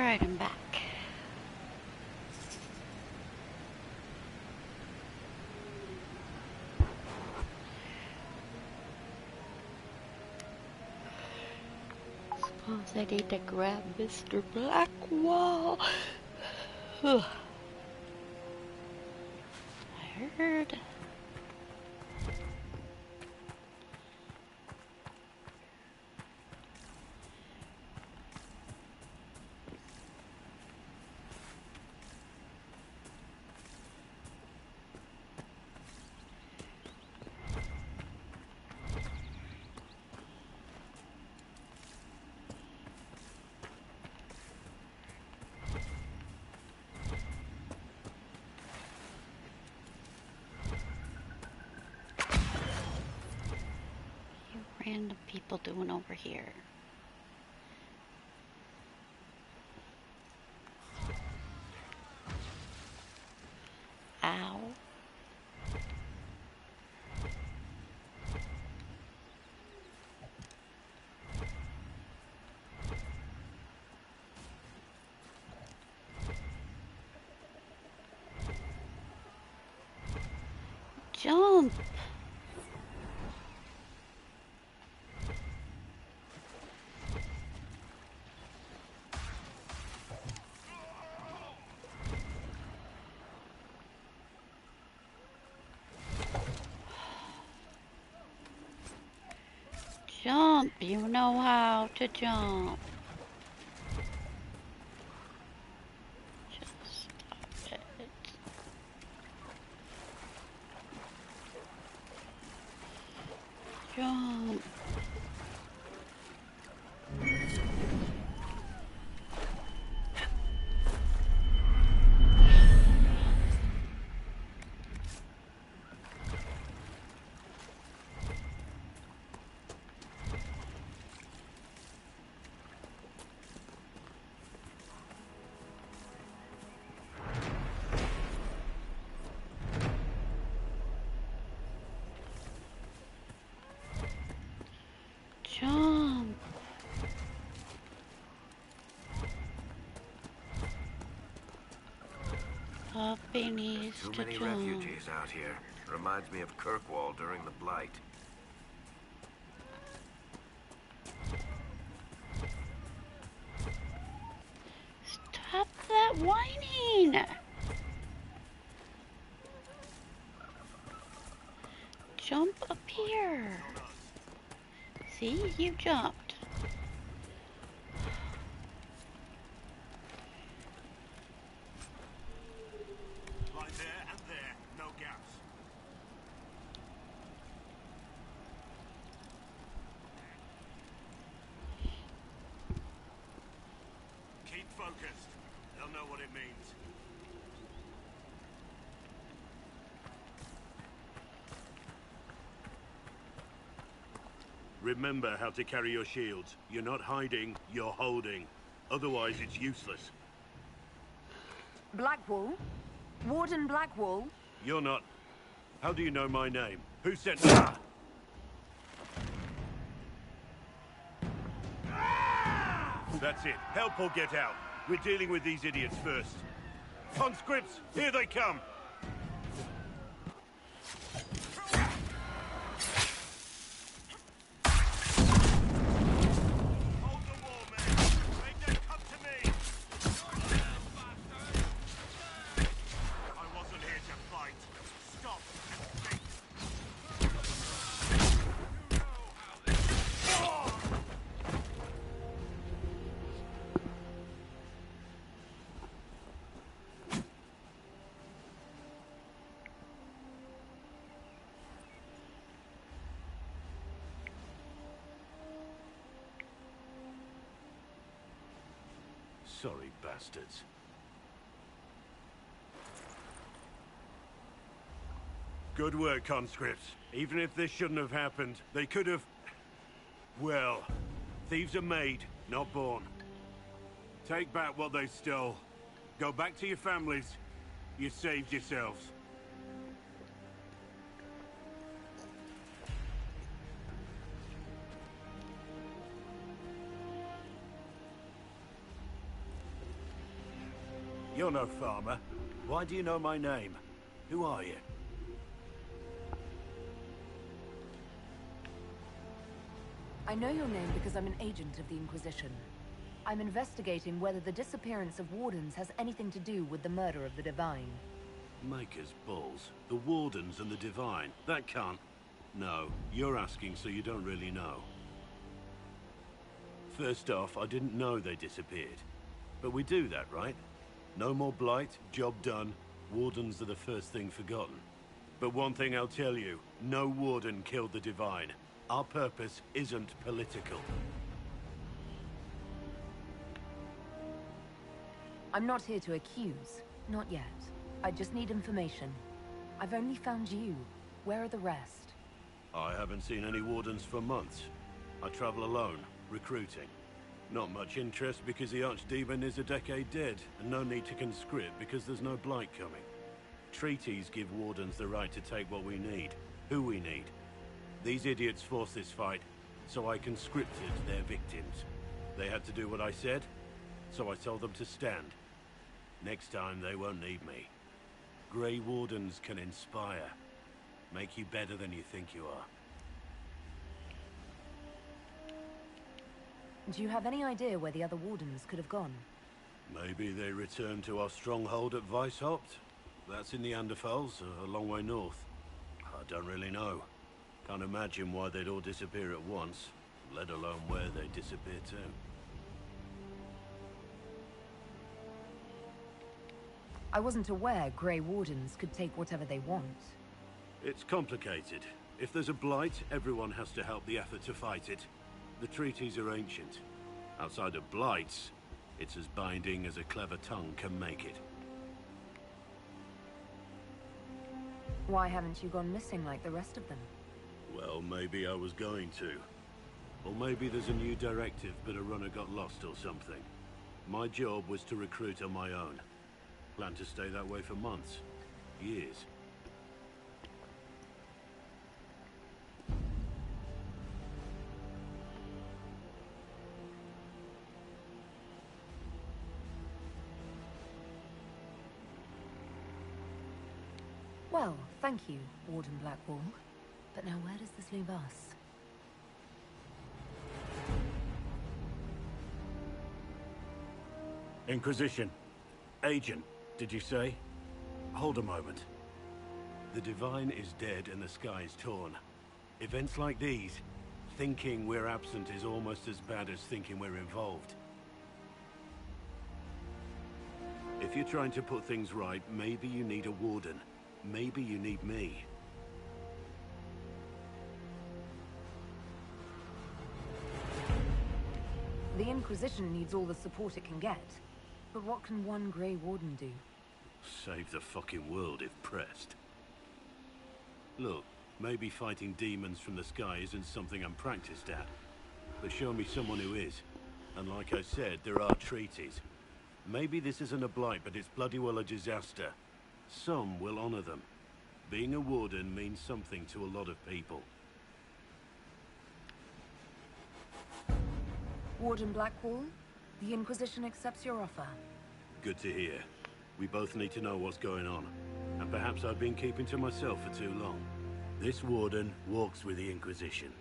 S1: Alright, I'm back. Suppose I need to grab Mr. Blackwall. I heard. Random people doing over here? Ow. Jump! Jump! You know how to jump. Just stop it. Jump. Jump. Puppy needs
S2: Too
S1: to
S2: many
S1: jump.
S2: refugees out here. Reminds me of Kirkwall during the Blight.
S1: Stop that whining! Jump up here. See, you jumped.
S16: Right there and there, no gaps. Keep focused. They'll know what it means. Remember how to carry your shields. You're not hiding, you're holding. Otherwise, it's useless.
S17: Blackwall? Warden Blackwall?
S16: You're not... How do you know my name? Who sent... Ah! That's it. Help or get out. We're dealing with these idiots first. Conscripts, here they come! Sorry, bastards. Good work, conscripts. Even if this shouldn't have happened, they could have... Well, thieves are made, not born. Take back what they stole. Go back to your families. You saved yourselves. You're no farmer. Why do you know my name? Who are you?
S12: I know your name because I'm an agent of the Inquisition. I'm investigating whether the disappearance of Wardens has anything to do with the murder of the Divine.
S16: Maker's balls. The Wardens and the Divine. That can't... No, you're asking so you don't really know. First off, I didn't know they disappeared. But we do that, right? No more blight, job done. Wardens are the first thing forgotten. But one thing I'll tell you, no Warden killed the Divine. Our purpose isn't political.
S12: I'm not here to accuse. Not yet. I just need information. I've only found you. Where are the rest?
S16: I haven't seen any Wardens for months. I travel alone, recruiting. Not much interest because the Archdemon is a decade dead, and no need to conscript because there's no blight coming. Treaties give Wardens the right to take what we need, who we need. These idiots forced this fight, so I conscripted their victims. They had to do what I said, so I told them to stand. Next time they won't need me. Grey Wardens can inspire. Make you better than you think you are.
S12: Do you have any idea where the other Wardens could have gone?
S16: Maybe they returned to our stronghold at Weishaupt? That's in the Anderfels, a long way north. I don't really know. Can't imagine why they'd all disappear at once, let alone where they'd disappear to.
S12: I wasn't aware Grey Wardens could take whatever they want.
S16: It's complicated. If there's a blight, everyone has to help the effort to fight it. The treaties are ancient. Outside of blights, it's as binding as a clever tongue can make it.
S12: Why haven't you gone missing like the rest of them?
S16: Well, maybe I was going to. Or maybe there's a new directive, but a runner got lost or something. My job was to recruit on my own. Plan to stay that way for months. Years.
S12: Well, thank you, Warden Blackwall. But now where does this leave us?
S16: Inquisition. Agent, did you say? Hold a moment. The Divine is dead and the sky is torn. Events like these, thinking we're absent is almost as bad as thinking we're involved. If you're trying to put things right, maybe you need a warden. Maybe you need me.
S12: The Inquisition needs all the support it can get. But what can one Grey Warden do?
S16: Save the fucking world if pressed. Look, maybe fighting demons from the sky isn't something I'm practiced at. But show me someone who is. And like I said, there are treaties. Maybe this isn't a blight, but it's bloody well a disaster. Some will honor them. Being a warden means something to a lot of people.
S12: Warden Blackwall, the Inquisition accepts your offer.
S16: Good to hear. We both need to know what's going on. And perhaps I've been keeping to myself for too long. This warden walks with the Inquisition.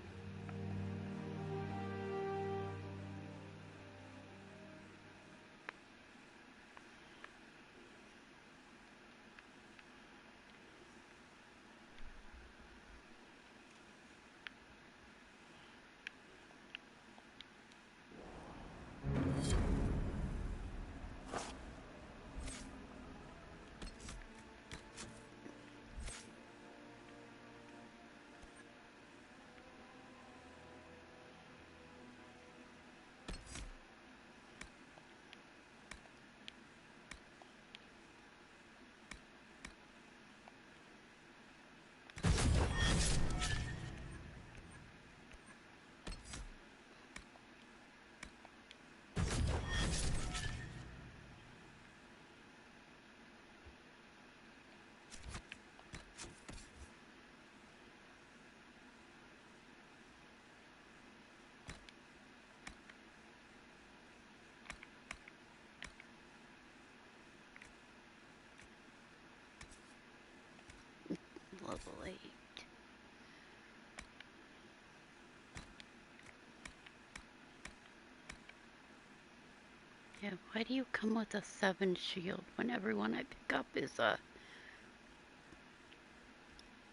S1: Why do you come with a 7 shield when everyone I pick up is a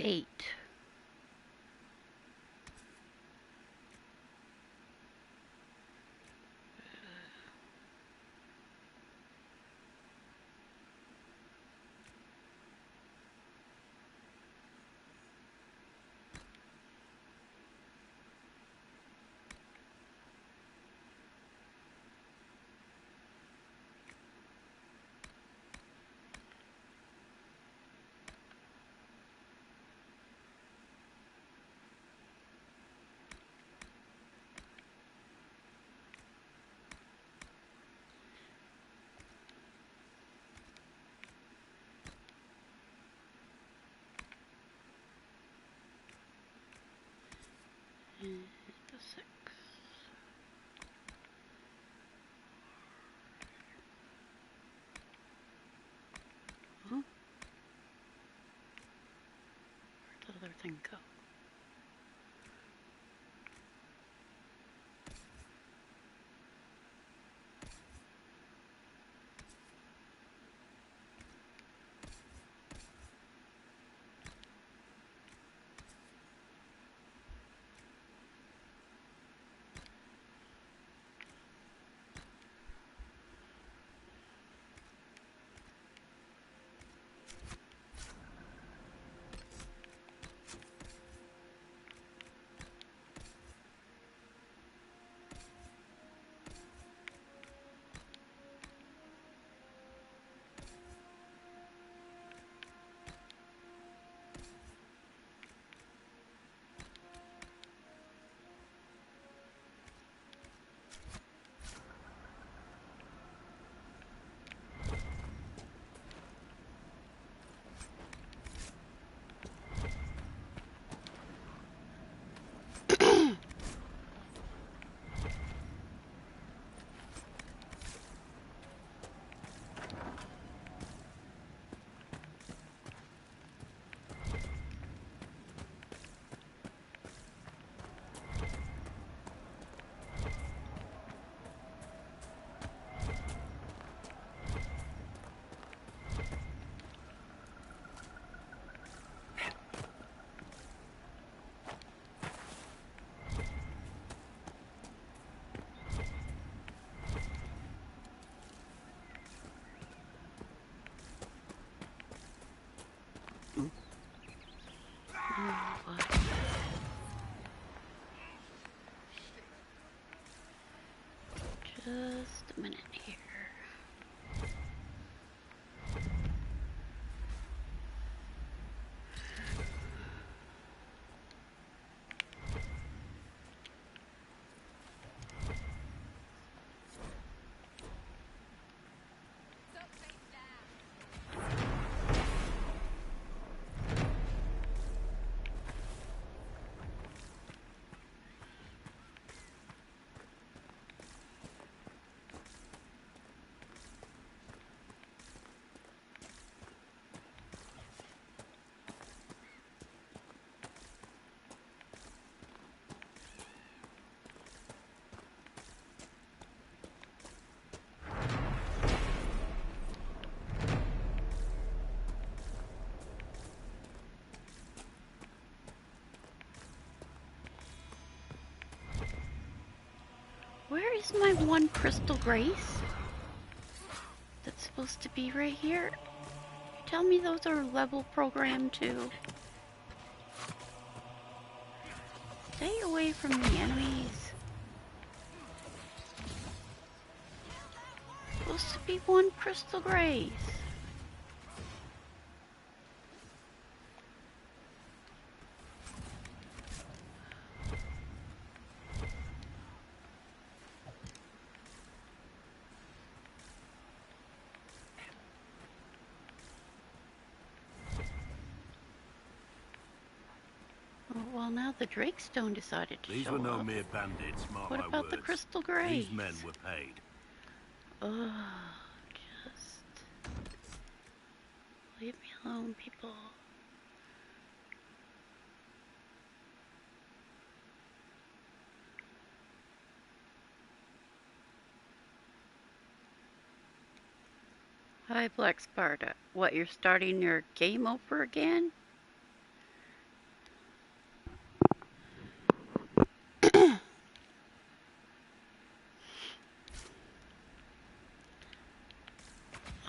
S1: 8? And a 6. Huh? Where'd the other thing go? Just a minute here. Where is my one crystal grace? That's supposed to be right here. Tell me those are level programmed too. Stay away from the enemies. Supposed to be one crystal grace. Well, now the Drakestone decided to
S16: These
S1: show
S16: were no
S1: up.
S16: mere bandits, mark
S1: What
S16: my
S1: about
S16: words.
S1: the crystal grace?
S16: These men were paid.
S1: Ugh, just leave me alone, people. Hi, Black Sparta. What, you're starting your game over again? I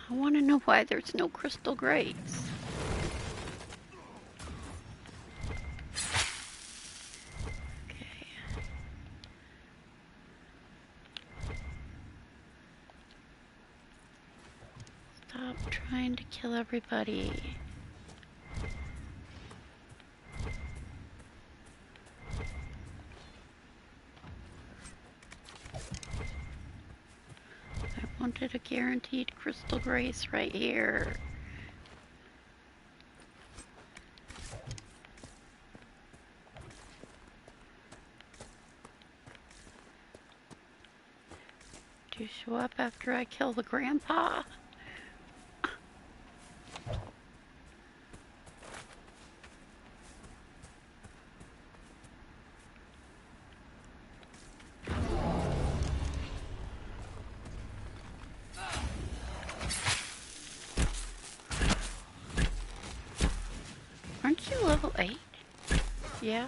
S1: want to know why there's no crystal grates. Stop trying to kill everybody. I wanted a guaranteed crystal grace right here. Do you show up after I kill the grandpa? Aren't you level 8? Yeah?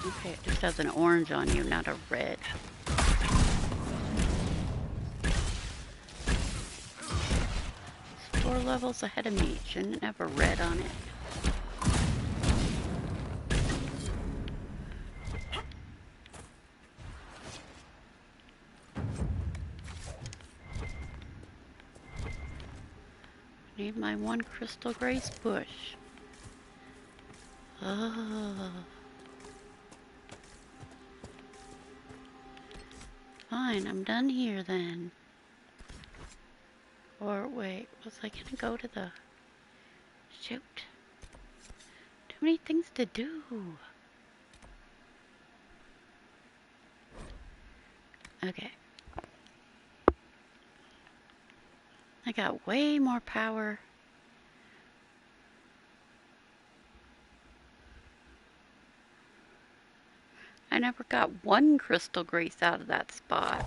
S1: Okay, it just has an orange on you, not a red. It's 4 levels ahead of me. Shouldn't have a red on it. Need my 1 crystal grace bush. Oh. Fine, I'm done here then. Or wait, was I gonna go to the... Shoot. Too many things to do. Okay. I got way more power. I never got 1 crystal grace out of that spot.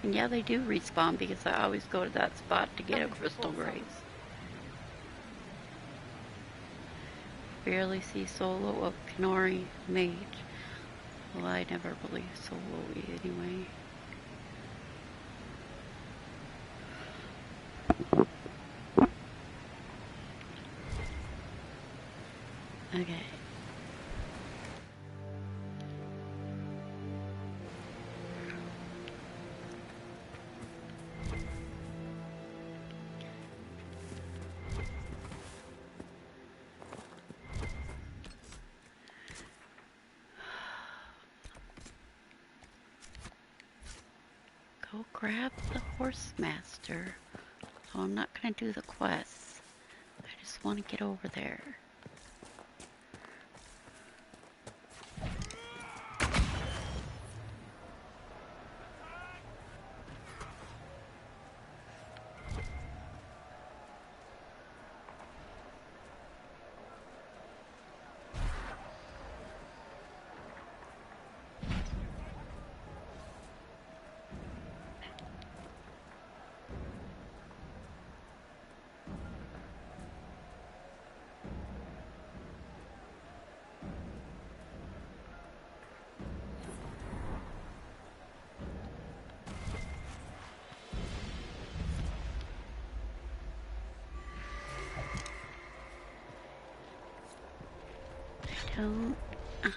S1: And yeah, they do respawn because I always go to that spot to get a crystal grace. Barely see Solo of Kenori Mage. Well, I never believe Solo anyway. Okay. Go grab the horse master. So I'm not gonna do the quests. I just want to get over there. Don't I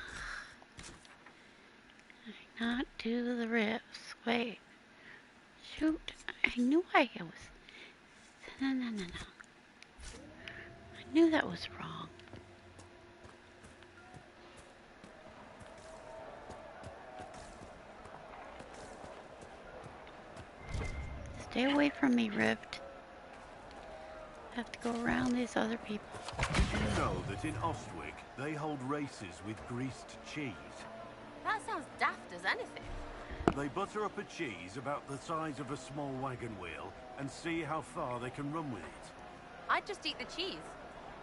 S1: not do the riffs. Wait. Shoot. I knew I was... No. I knew that was wrong. Stay away from me, Rift. I have to go around these other people.
S16: Did you know that in Ostwick, they hold races with greased cheese?
S18: That sounds daft as anything.
S16: They butter up a cheese about the size of a small wagon wheel and see how far they can run with it.
S18: I'd just eat the cheese.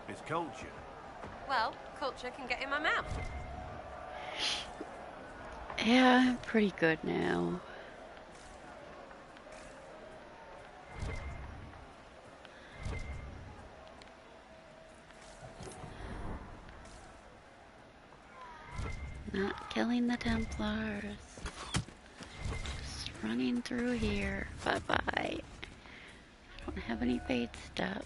S16: It's culture.
S18: Well, culture can get in my mouth.
S1: Yeah, I'm pretty good now. Not killing the Templars. Just running through here. Bye-bye. I don't have any fade stuff.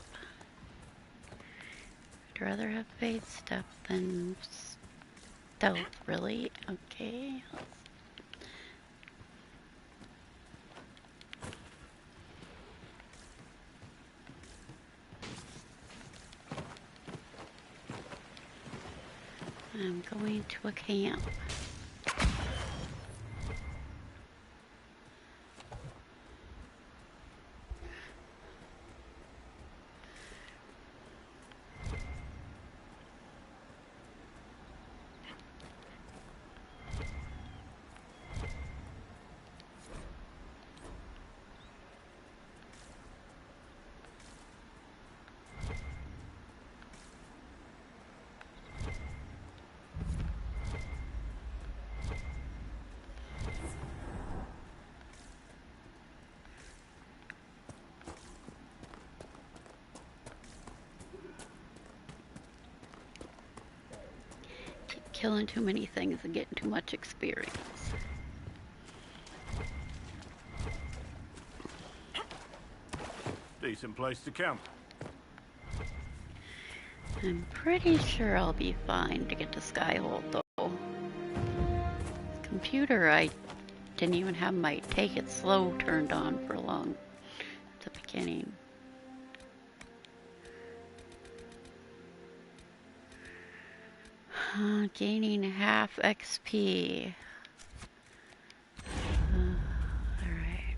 S1: I'd rather have fade stuff than stealth, really. Okay. I'm going to a camp. Killing too many things and getting too much experience.
S16: Decent place to camp.
S1: I'm pretty sure I'll be fine to get to Skyhold, though. Computer, I didn't even have my take it slow turned on for long at the beginning. Gaining half XP. Alright.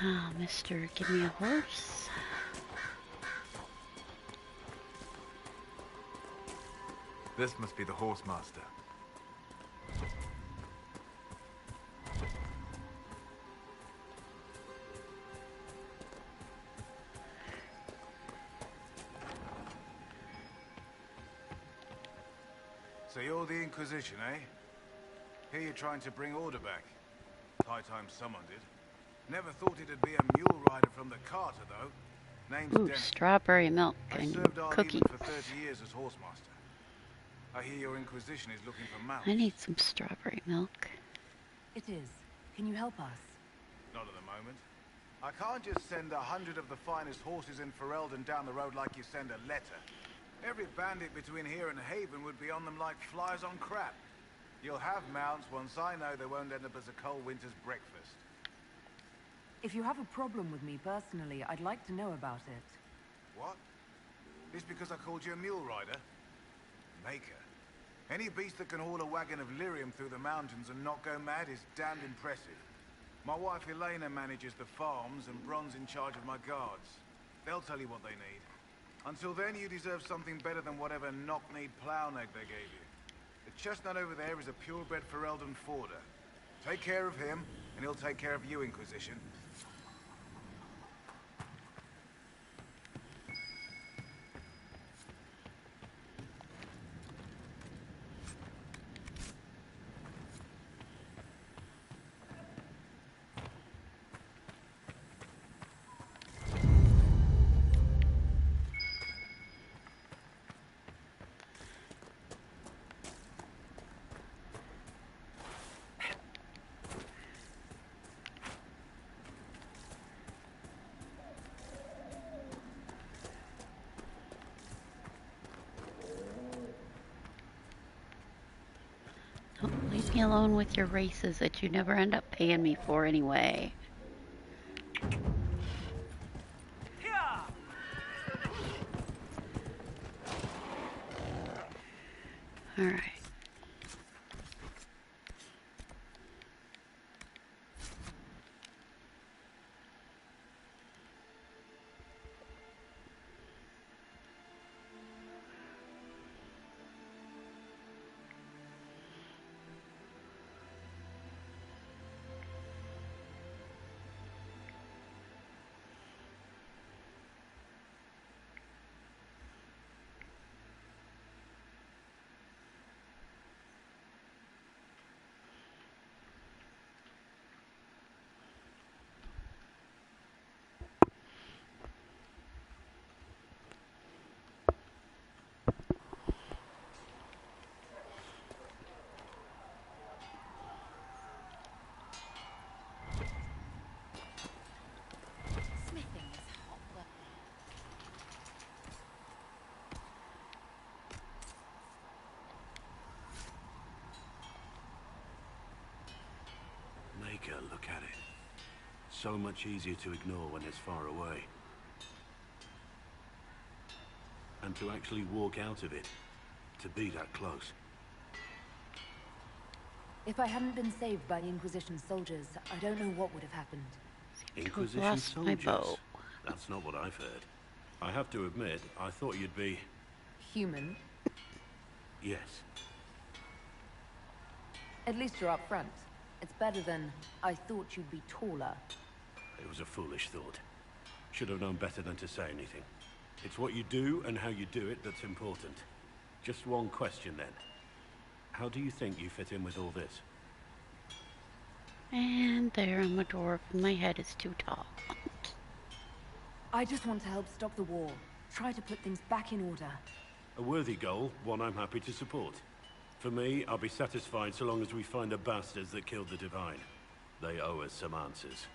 S1: Oh, mister, give me a horse.
S15: This must be the horse master.
S19: So you're the Inquisition, eh? Here you're trying to bring order back. High time someone did. Never thought it'd be a mule rider from the Carter, though. Name's
S1: Ooh,
S19: Dennis.
S1: strawberry milk
S19: I
S1: and
S19: served our
S1: cookies.
S19: demon for 30 years as horsemaster. I hear your Inquisition is looking for mounts.
S1: I need some strawberry milk.
S12: It is. Can you help us?
S19: Not at the moment. I can't just send 100 of the finest horses in Ferelden down the road like you send a letter. Every bandit between here and Haven would be on them like flies on crap. You'll have mounts once I know they won't end up as a cold winter's breakfast.
S12: If you have a problem with me personally, I'd like to know about it.
S19: What? This because I called you a mule rider? Maker. Any beast that can haul a wagon of lyrium through the mountains and not go mad is damned impressive. My wife Elena manages the farms and Bron's in charge of my guards. They'll tell you what they need. Until then, you deserve something better than whatever knock-kneed plow neg they gave you. The chestnut over there is a purebred Ferelden forder. Take care of him, and he'll take care of you, Inquisition.
S1: Don't leave me alone with your races that you never end up paying me for anyway. Alright.
S16: Maker, look at it. So much easier to ignore when it's far away. And to actually walk out of it, to be that close.
S12: If I hadn't been saved by Inquisition soldiers, I don't know what would have happened.
S16: Inquisition soldiers? That's not what I've heard. I have to admit, I thought you'd be...
S12: Human?
S16: Yes.
S12: At least you're up front. It's better than, I thought you'd be taller.
S16: It was a foolish thought. Should have known better than to say anything. It's what you do and how you do it that's important. Just one question then. How do you think you fit in with all this?
S1: And there I'm a dwarf, and my head is too tall.
S12: I just want to help stop the war. Try to put things back in order.
S16: A worthy goal, one I'm happy to support. For me, I'll be satisfied so long as we find the bastards that killed the Divine. They owe us some answers.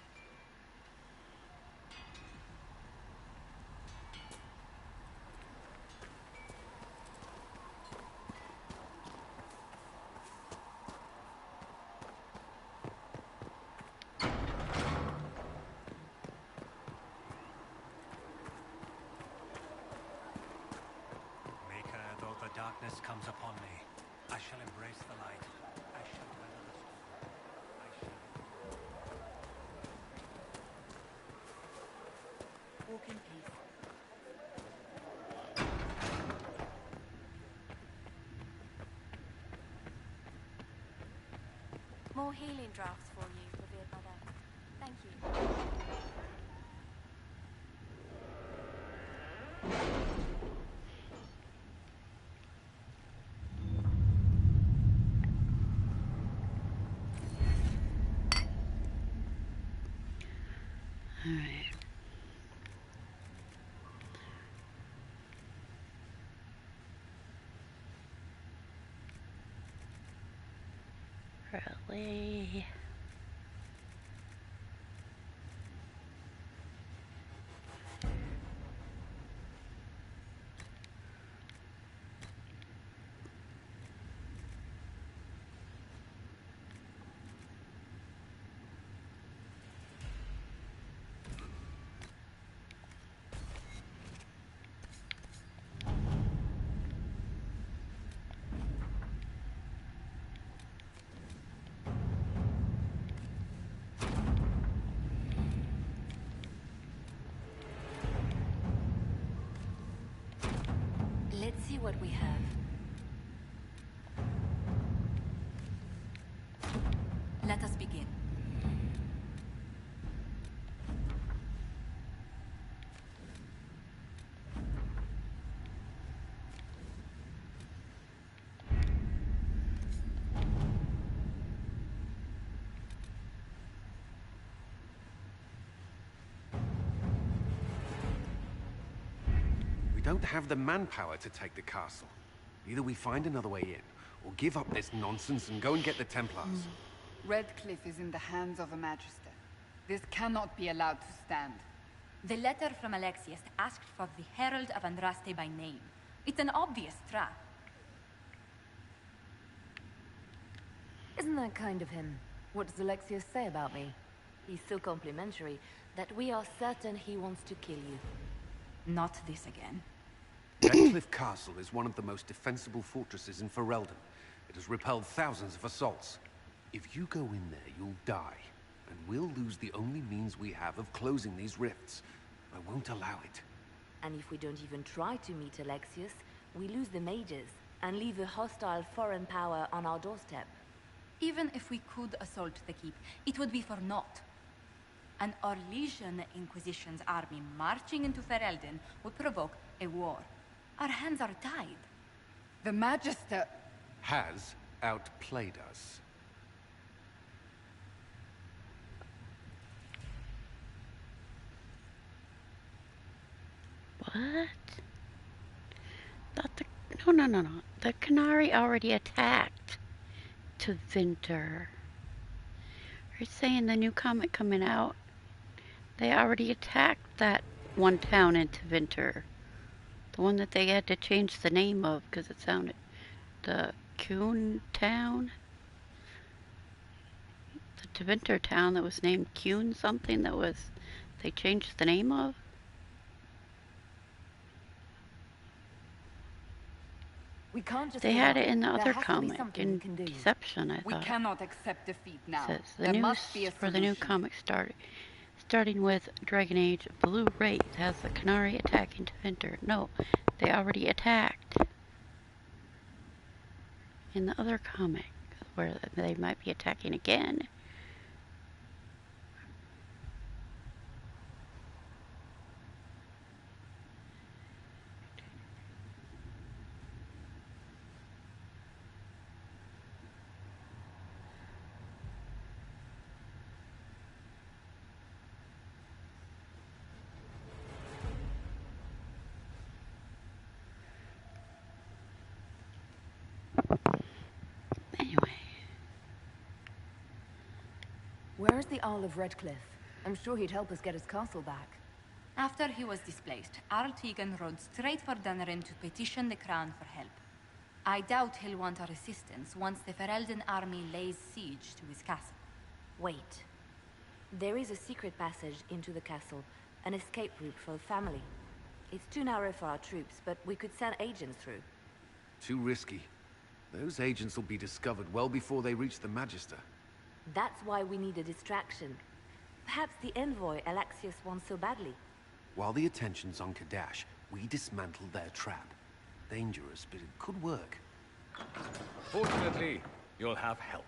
S10: Darkness comes upon me. I shall embrace the light. I shall weather the storm.
S12: Walk in peace.
S20: More healing drafts for you, revered mother. Thank you.
S1: Alright. Really?
S5: Let's see what we have. Let us begin.
S21: We don't have the manpower to take the castle. Either we find another way in, or give up this nonsense and go and get the Templars.
S4: Redcliffe is in the hands of a Magister. This cannot be allowed to stand.
S22: The letter from Alexius asked for the Herald of Andraste by name. It's an obvious trap.
S12: Isn't that kind of him? What does Alexius say about me?
S5: He's so complimentary that we are certain he wants to kill you.
S22: Not this again.
S21: Redcliffe Castle is one of the most defensible fortresses in Ferelden. It has repelled thousands of assaults. If you go in there, you'll die. And we'll lose the only means we have of closing these rifts. I won't allow it.
S5: And if we don't even try to meet Alexius, we lose the mages and leave a hostile foreign power on our doorstep.
S22: Even if we could assault the keep, it would be for naught. An Orlesian Inquisition's army marching into Ferelden would provoke a war. Our hands are tied.
S4: The Magister
S21: has outplayed us.
S1: What? No. The Canary already attacked to Winter. You're saying the new comet coming out, they already attacked that one town into Winter. The one that they had to change the name of because it sounded... the Kuhn town? The Tevinter town that was named Kuhn something that was they changed the name of?
S12: We can't just
S1: They
S12: give
S1: had
S12: up.
S1: it in the
S12: There
S1: other
S12: has to be
S1: comic
S12: something we
S1: in
S12: can do.
S1: Deception, I
S4: We
S1: thought.
S4: cannot accept defeat now.
S1: Says the
S4: There
S1: news
S4: must be a
S1: for the new
S4: solution.
S1: comic starting with Dragon Age Blue Wraith has the Canary attacking Tevinter. No, they already attacked in the other comic where they might be attacking again.
S12: Where is the Earl of Redcliffe? I'm sure he'd help us get his castle back.
S22: After he was displaced, Arl Tegan rode straight for Dunnerin to petition the Crown for help. I doubt he'll want our assistance once the Ferelden army lays siege to his castle.
S5: Wait. There is a secret passage into the castle, an escape route for the family. It's too narrow for our troops, but we could send agents through.
S21: Too risky. Those agents will be discovered well before they reach the Magister.
S5: That's why we need a distraction. Perhaps the envoy Alexius wants so badly.
S21: While the attention's on Kadash, we dismantle their trap. Dangerous, but it could work.
S14: Fortunately, you'll have help.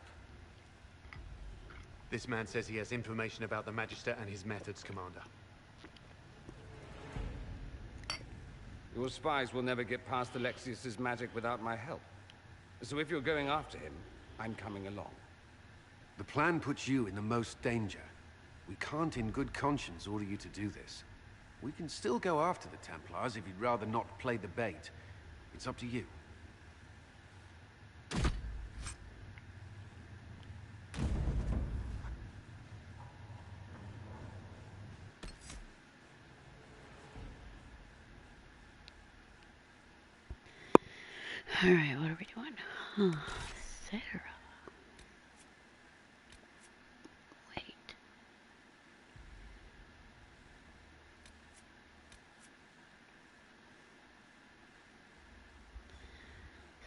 S7: This man says he has information about the Magister and his methods, Commander.
S14: Your spies will never get past Alexius's magic without my help. So if you're going after him, I'm coming along.
S21: The plan puts you in the most danger. We can't in good conscience order you to do this. We can still go after the Templars if you'd rather not play the bait. It's up to you.
S1: Alright, what are we doing? Sarah. Wait.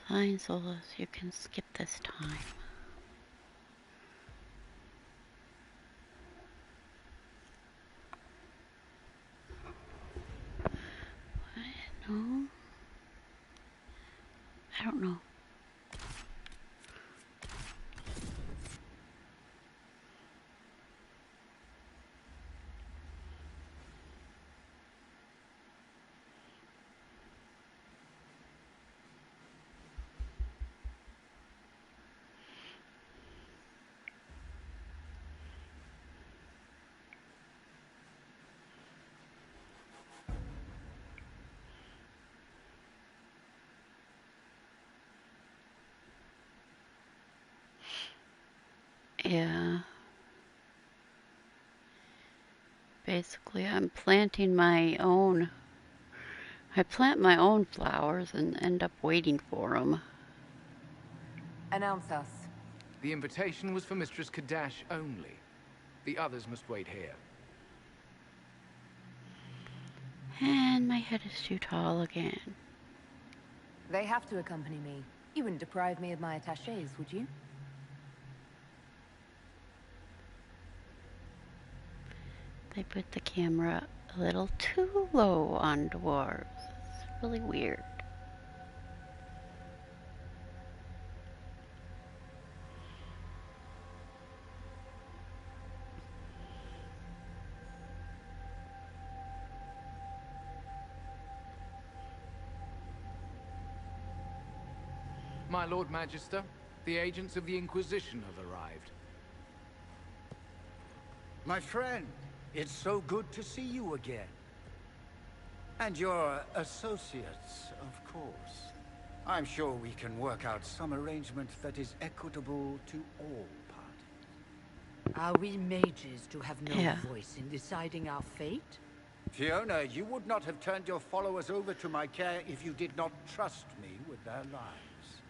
S1: Fine, Solas, you can skip this time. What? No? I don't know. Yeah. Basically, I'm planting my own. I plant my own flowers and end up waiting for them.
S12: Announce us.
S15: The invitation was for Mistress Kadash only. The others must wait here.
S1: And my head is too tall again.
S12: They have to accompany me. You wouldn't deprive me of my attachés, would you?
S1: They put the camera a little too low on dwarves. It's really weird.
S15: My Lord Magister, the agents of the Inquisition have arrived.
S11: My friend, it's so good to see you again. And your associates, of course. I'm sure we can work out some arrangement that is equitable to all parties.
S9: Are we mages to have no voice in deciding our fate?
S11: Fiona, you would not have turned your followers over to my care if you did not trust me with their lives.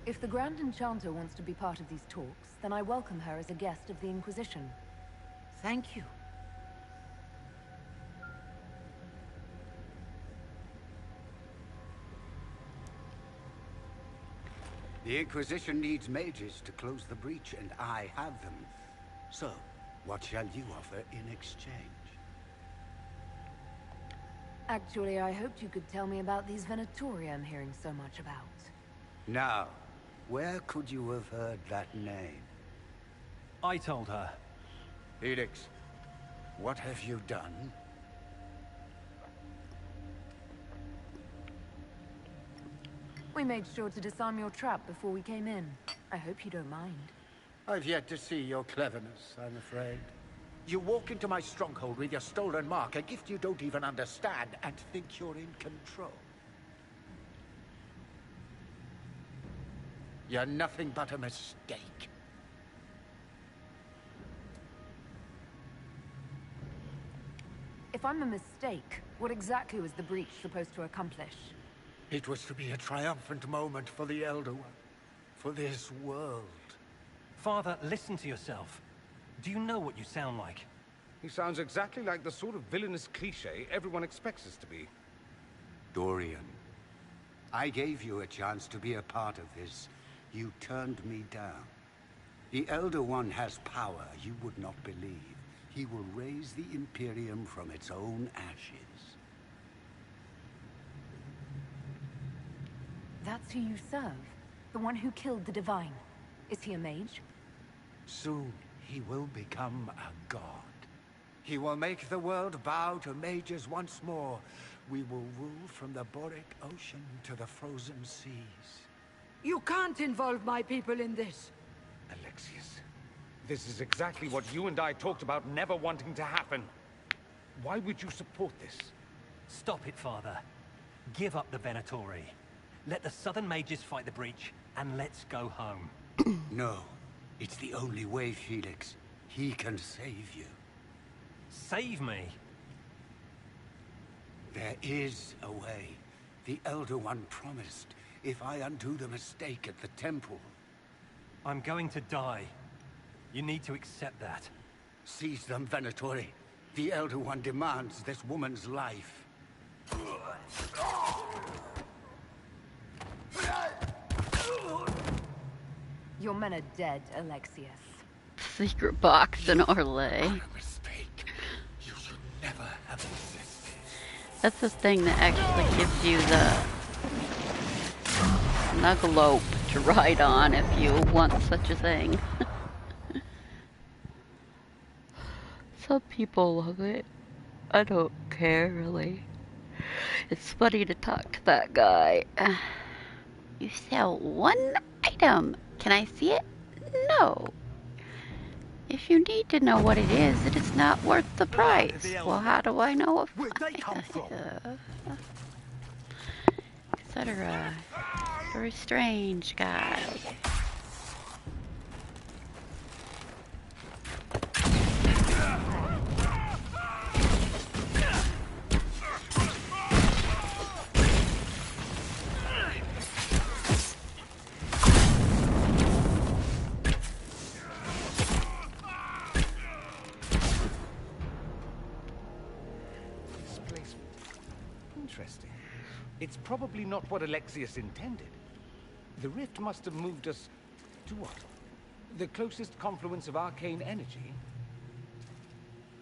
S12: If the Grand Enchanter wants to be part of these talks, then I welcome her as a guest of the Inquisition.
S9: Thank you.
S11: The Inquisition needs mages to close the breach, and I have them. So, what shall you offer in exchange?
S12: Actually, I hoped you could tell me about these Venatori I'm hearing so much about.
S11: Now, where could you have heard that name?
S6: I told her.
S11: Felix, what have you done?
S12: We made sure to disarm your trap before we came in. I hope you don't mind.
S11: I've yet to see your cleverness, I'm afraid. You walk into my stronghold with your stolen mark, a gift you don't even understand, and think you're in control. You're nothing but a mistake.
S12: If I'm a mistake, what exactly was the breach supposed to accomplish?
S11: It was to be a triumphant moment for the Elder One, for this world.
S6: Father, listen to yourself. Do you know what you sound like?
S14: He sounds exactly like the sort of villainous cliché everyone expects us to be.
S11: Dorian, I gave you a chance to be a part of this. You turned me down. The Elder One has power you would not believe. He will raise the Imperium from its own ashes.
S12: That's who you serve? The one who killed the Divine? Is he a mage?
S11: Soon, he will become a god. He will make the world bow to mages once more. We will rule from the Boric Ocean to the frozen seas.
S9: You can't involve my people in this.
S14: Alexius, this is exactly what you and I talked about never wanting to happen. Why would you support this?
S6: Stop it, Father. Give up the Venatori. Let the Southern Mages fight the breach, and let's go home.
S11: No. It's the only way, Felix. He can save you.
S6: Save me?
S11: There is a way. The Elder One promised, if I undo the mistake at the temple.
S6: I'm going to die. You need to accept that.
S11: Seize them, Venatori. The Elder One demands this woman's life.
S12: Your men are dead, Alexius.
S1: Secret box in Orlais.
S11: Mistake. You should never have existed.
S1: That's the thing that actually gives you the snuggalope to ride on if you want such a thing. Some people love it. I don't care, really. It's funny to talk to that guy. You sell one item. Can I see it? No. If you need to know what it is not worth the price. Well, how do I know if
S6: they come from?
S1: Etc. Very strange guy.
S14: Interesting. It's probably not what Alexius intended. The rift must have moved us to what? The closest confluence of arcane energy?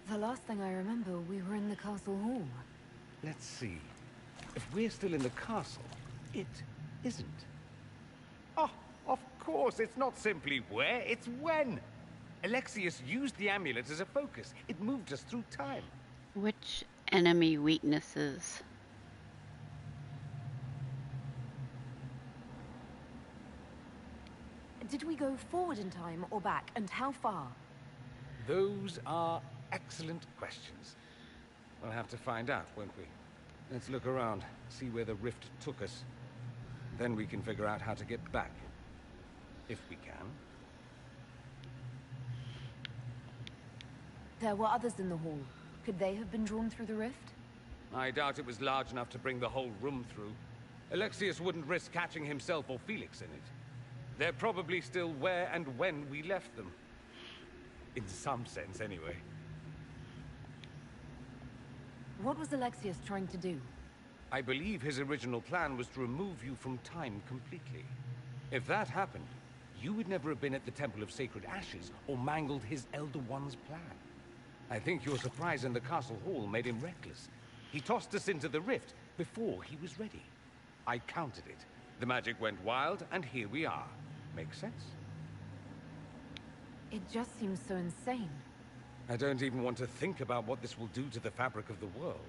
S12: The last thing I remember, we were in the castle hall.
S14: Let's see. If we're still in the castle, it isn't. Oh, of course, it's not simply where, it's when. Alexius used the amulet as a focus. It moved us through time.
S1: Which enemy weaknesses?
S12: Did we go forward in time or back, and how far?
S14: Those are excellent questions. We'll have to find out, won't we? Let's look around, see where the rift took us. Then we can figure out how to get back. If we can.
S12: There were others in the hall. Could they have been drawn through the rift?
S14: I doubt it was large enough to bring the whole room through. Alexius wouldn't risk catching himself or Felix in it. They're probably still where and when we left them. In some sense, anyway.
S12: What was Alexius trying to do?
S14: I believe his original plan was to remove you from time completely. If that happened, you would never have been at the Temple of Sacred Ashes or mangled his Elder One's plan. I think your surprise in the castle hall made him reckless. He tossed us into the rift before he was ready. I countered it. The magic went wild, and here we are. Make sense?
S12: It just seems so insane.
S14: I don't even want to think about what this will do to the fabric of the world.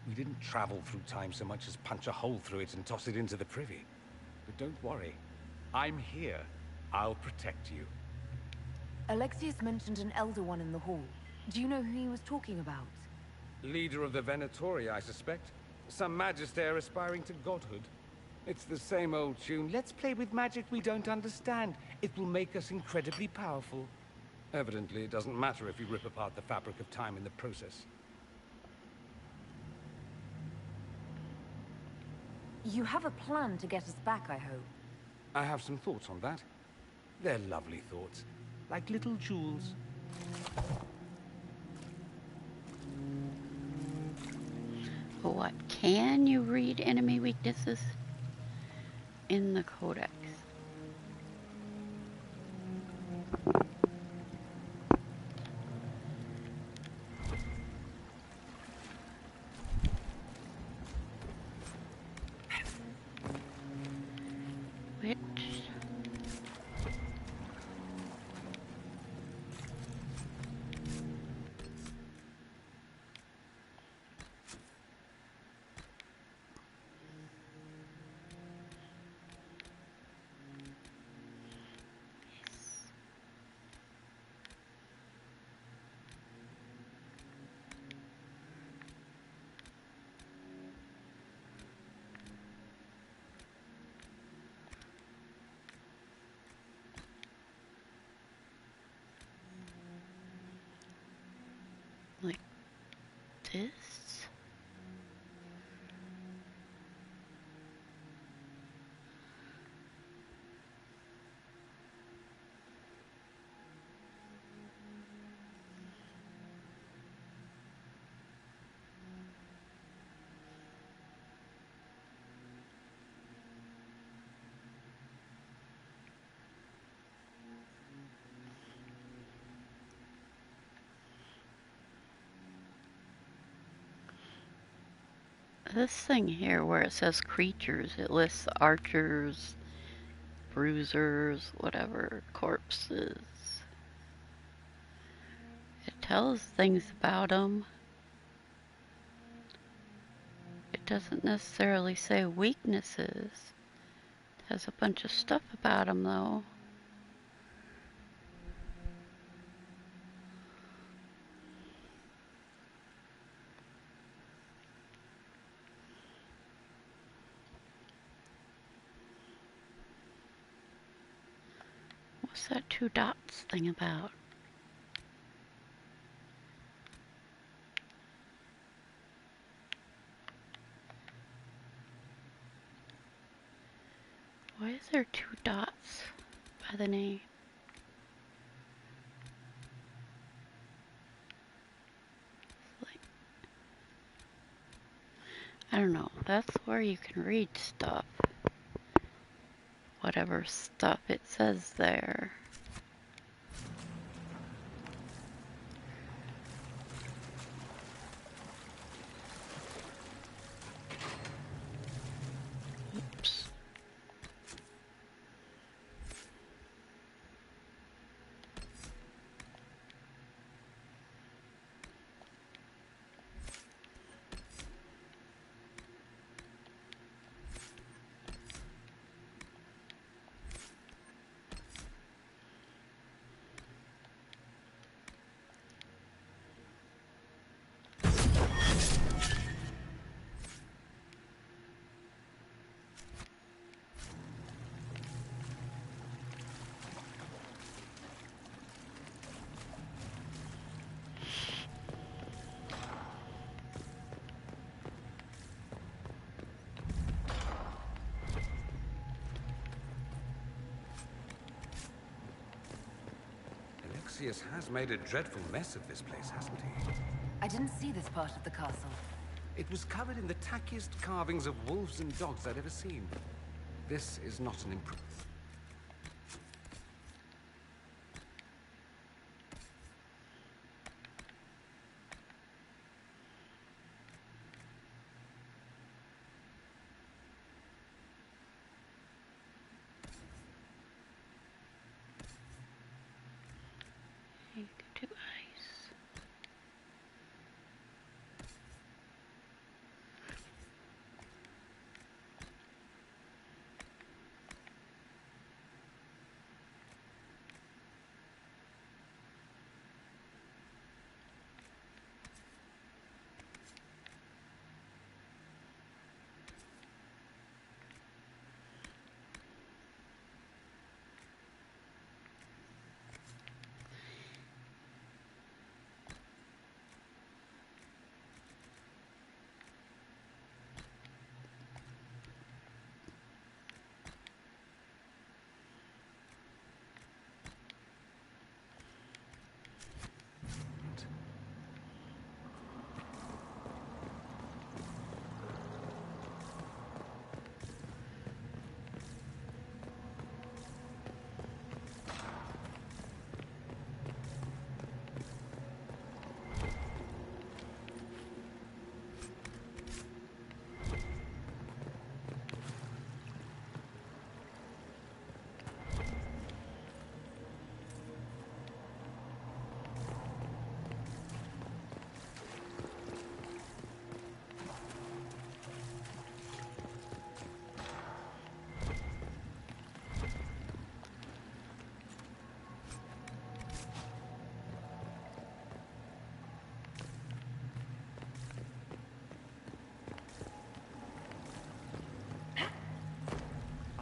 S14: We didn't travel through time so much as punch a hole through it and toss it into the privy. But don't worry. I'm here. I'll protect you.
S12: Alexius mentioned an Elder One in the hall. Do you know who he was talking about?
S14: Leader of the Venatori, I suspect. Some magister aspiring to godhood. It's the same old tune. Let's play with magic we don't understand. It will make us incredibly powerful. Evidently, it doesn't matter if you rip apart the fabric of time in the process.
S12: You have a plan to get us back, I hope.
S14: I have some thoughts on that. They're lovely thoughts. Like little jewels.
S1: What? Can you read enemy weaknesses in the codex? Which? Like this? This thing here where it says creatures, it lists archers, bruisers, whatever, corpses. It tells things about them. It doesn't necessarily say weaknesses. It has a bunch of stuff about them though. What's that 2 dots thing about? Why is there 2 dots by the name? Like, I don't know. That's where you can read stuff. Whatever stuff it says there. Oops.
S14: Alexius has made a dreadful mess of this place, hasn't he?
S12: I didn't see this part of the castle.
S14: It was covered in the tackiest carvings of wolves and dogs I'd ever seen. This is not an improvement.
S1: You can do ice.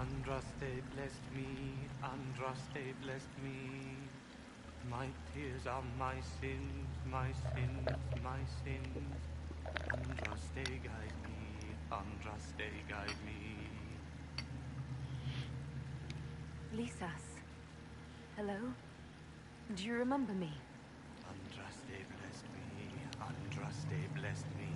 S7: Andraste blessed me, Andraste blessed me. My tears are my sins, my sins, my sins. Andraste guide me, Andraste guide me.
S12: Lisas. Hello? Do you remember me?
S7: Andraste blessed me, Andraste blessed me.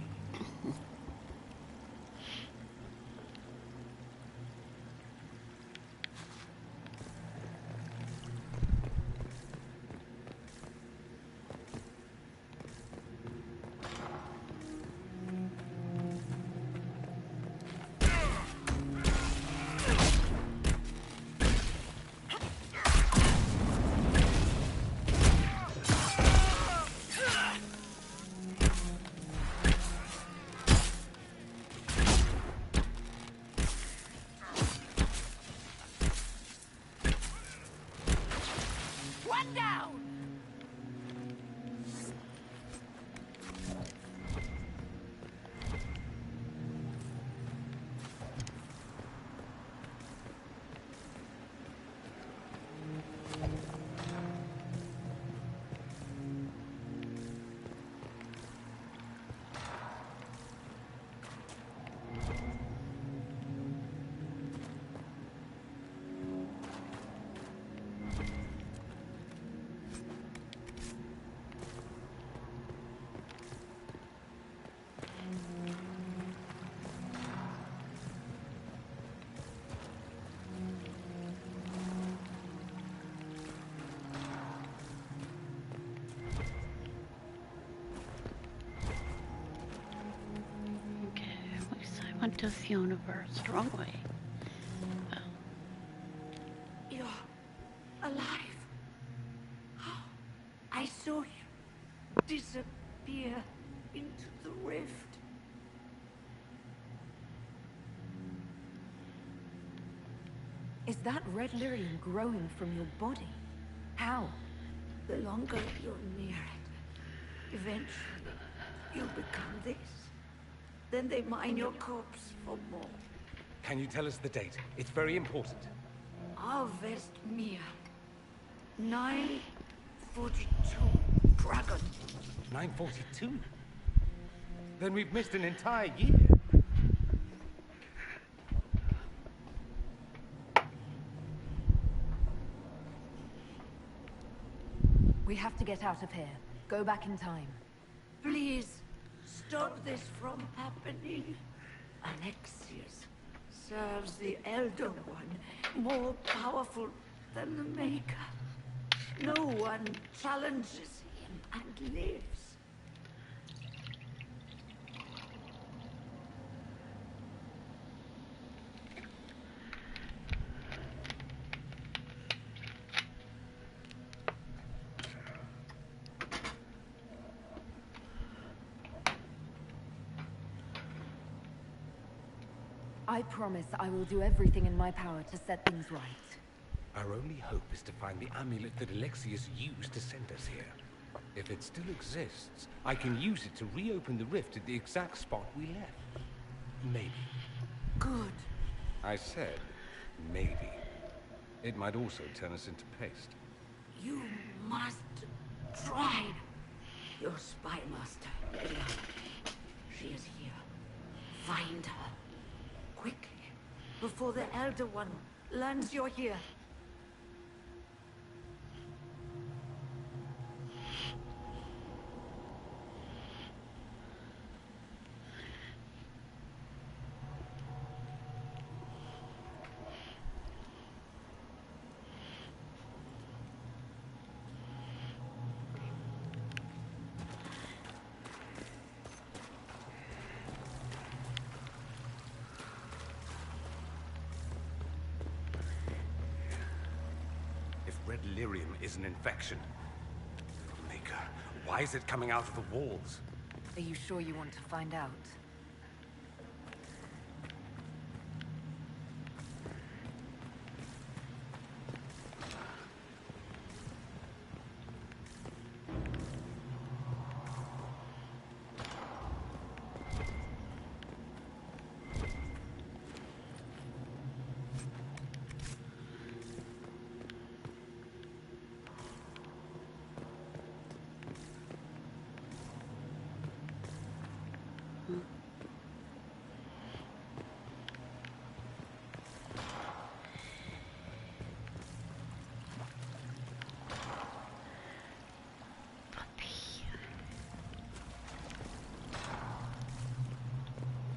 S1: Went to the universe, wrong way. Well.
S9: You're alive. Oh, I saw you disappear into the rift.
S12: Is that red lyrium growing from your body? How?
S9: The longer you're near it, eventually you'll become this. Then they mine your corpse for more.
S14: Can you tell us the date? It's very important.
S9: Harvest Mir. 942 Dragon.
S14: 942? Then we've missed an entire year.
S12: We have to get out of here. Go back in time.
S9: Please, stop this from happening. Alexius serves the Elder One, more powerful than the Maker. No one challenges him and lives.
S12: I promise I will do everything in my power to set things right.
S14: Our only hope is to find the amulet that Alexius used to send us here. If it still exists, I can use it to reopen the rift at the exact spot we left. Maybe.
S9: Good.
S14: I said, maybe. It might also turn us into paste.
S9: You must try. Your spy master, Ella. She is here. Find her. Quickly, before the Elder One learns you're here.
S14: Red lyrium is an infection. Maker, why is it coming out of the walls?
S12: Are you sure you want to find out?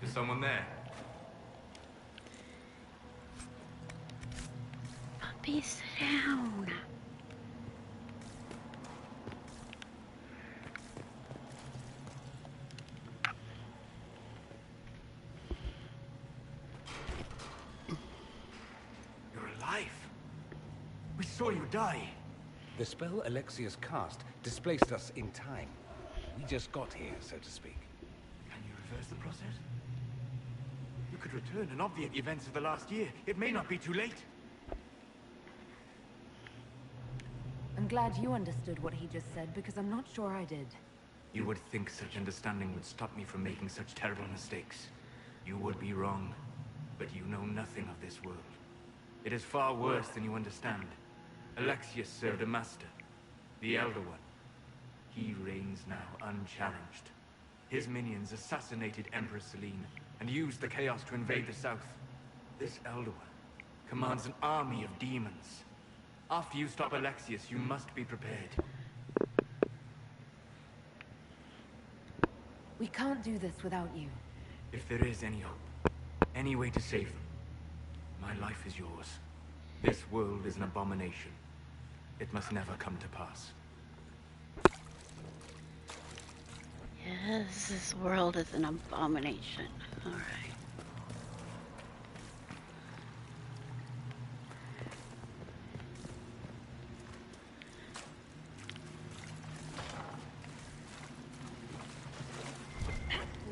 S15: Is someone there?
S1: Puppy, sit down.
S15: You're alive. We saw you die.
S14: The spell Alexius cast displaced us in time. We just got here, so to speak.
S15: Can you reverse the process? You could return and obviate the events of the last year. It may not be too late.
S12: I'm glad you understood what he just said, because I'm not sure I did.
S15: You would think such understanding would stop me from making such terrible mistakes. You would be wrong, but you know nothing of this world. It is far worse than you understand. Alexius served a master, the Elder One. He reigns now unchallenged. His minions assassinated Empress Selene and used the chaos to invade the south. This Elder One commands an army of demons. After you stop Alexius, you must be prepared.
S12: We can't do this without you.
S15: If there is any hope, any way to save them, my life is yours. This world is an abomination. It must never come to pass.
S1: Yes, this world is an abomination. All right.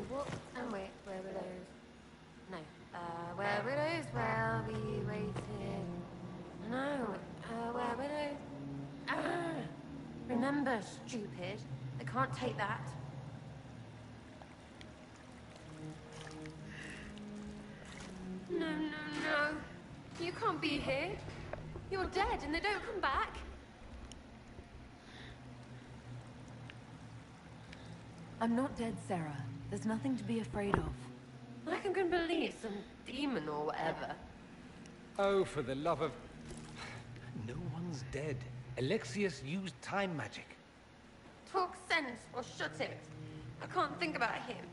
S18: What? And wait, where were those? No. Where were those? While we waited. No. Where were those? Remember, stupid. I can't take that. No, no, no. You can't be here. You're dead and they don't come back.
S12: I'm not dead, Sarah. There's nothing to be afraid of.
S18: Like I'm gonna believe some demon or whatever.
S14: Oh, for the love of... No one's dead. Alexius used time magic.
S18: Talk sense or shut it. I can't think about him.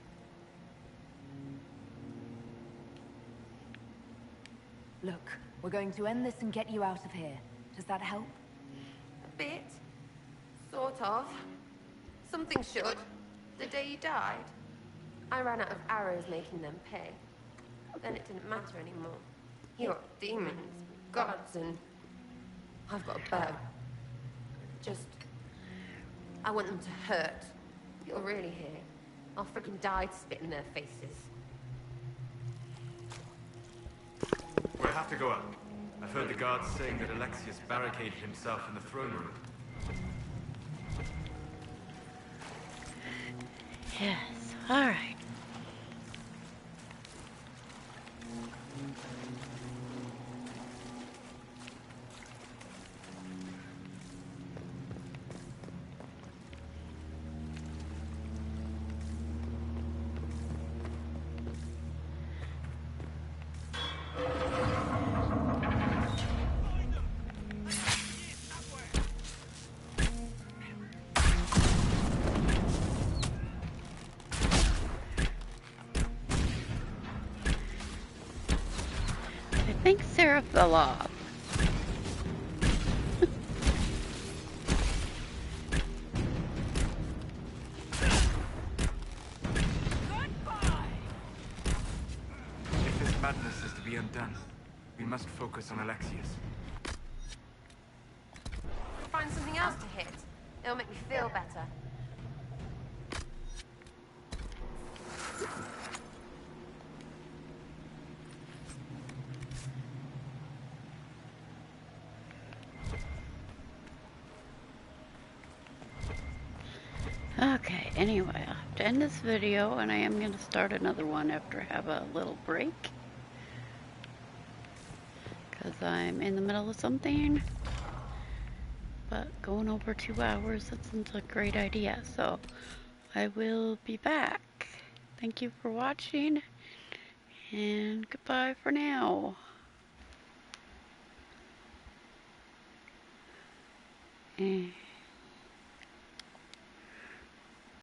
S12: Look, we're going to end this and get you out of here. Does that help?
S18: A bit. Sort of. Something should. The day you died, I ran out of arrows making them pay. Then it didn't matter anymore. You got demons, gods, and I've got a bow. Just, I want them to hurt. If you're really here, I'll freaking die to spit in their faces.
S15: We'll have to go up. I've heard the guards saying that Alexius barricaded himself in the throne room.
S1: Yes, alright. I think Sarah fell off.
S15: If this madness is to be undone, we must focus on Alexius.
S18: Find something else to hit. It'll make me feel better.
S1: Okay, anyway, I'll have to end this video, and I am going to start another one after I have a little break. Because I'm in the middle of something. But going over 2 hours, that seems like a great idea. So, I will be back. Thank you for watching, and goodbye for now.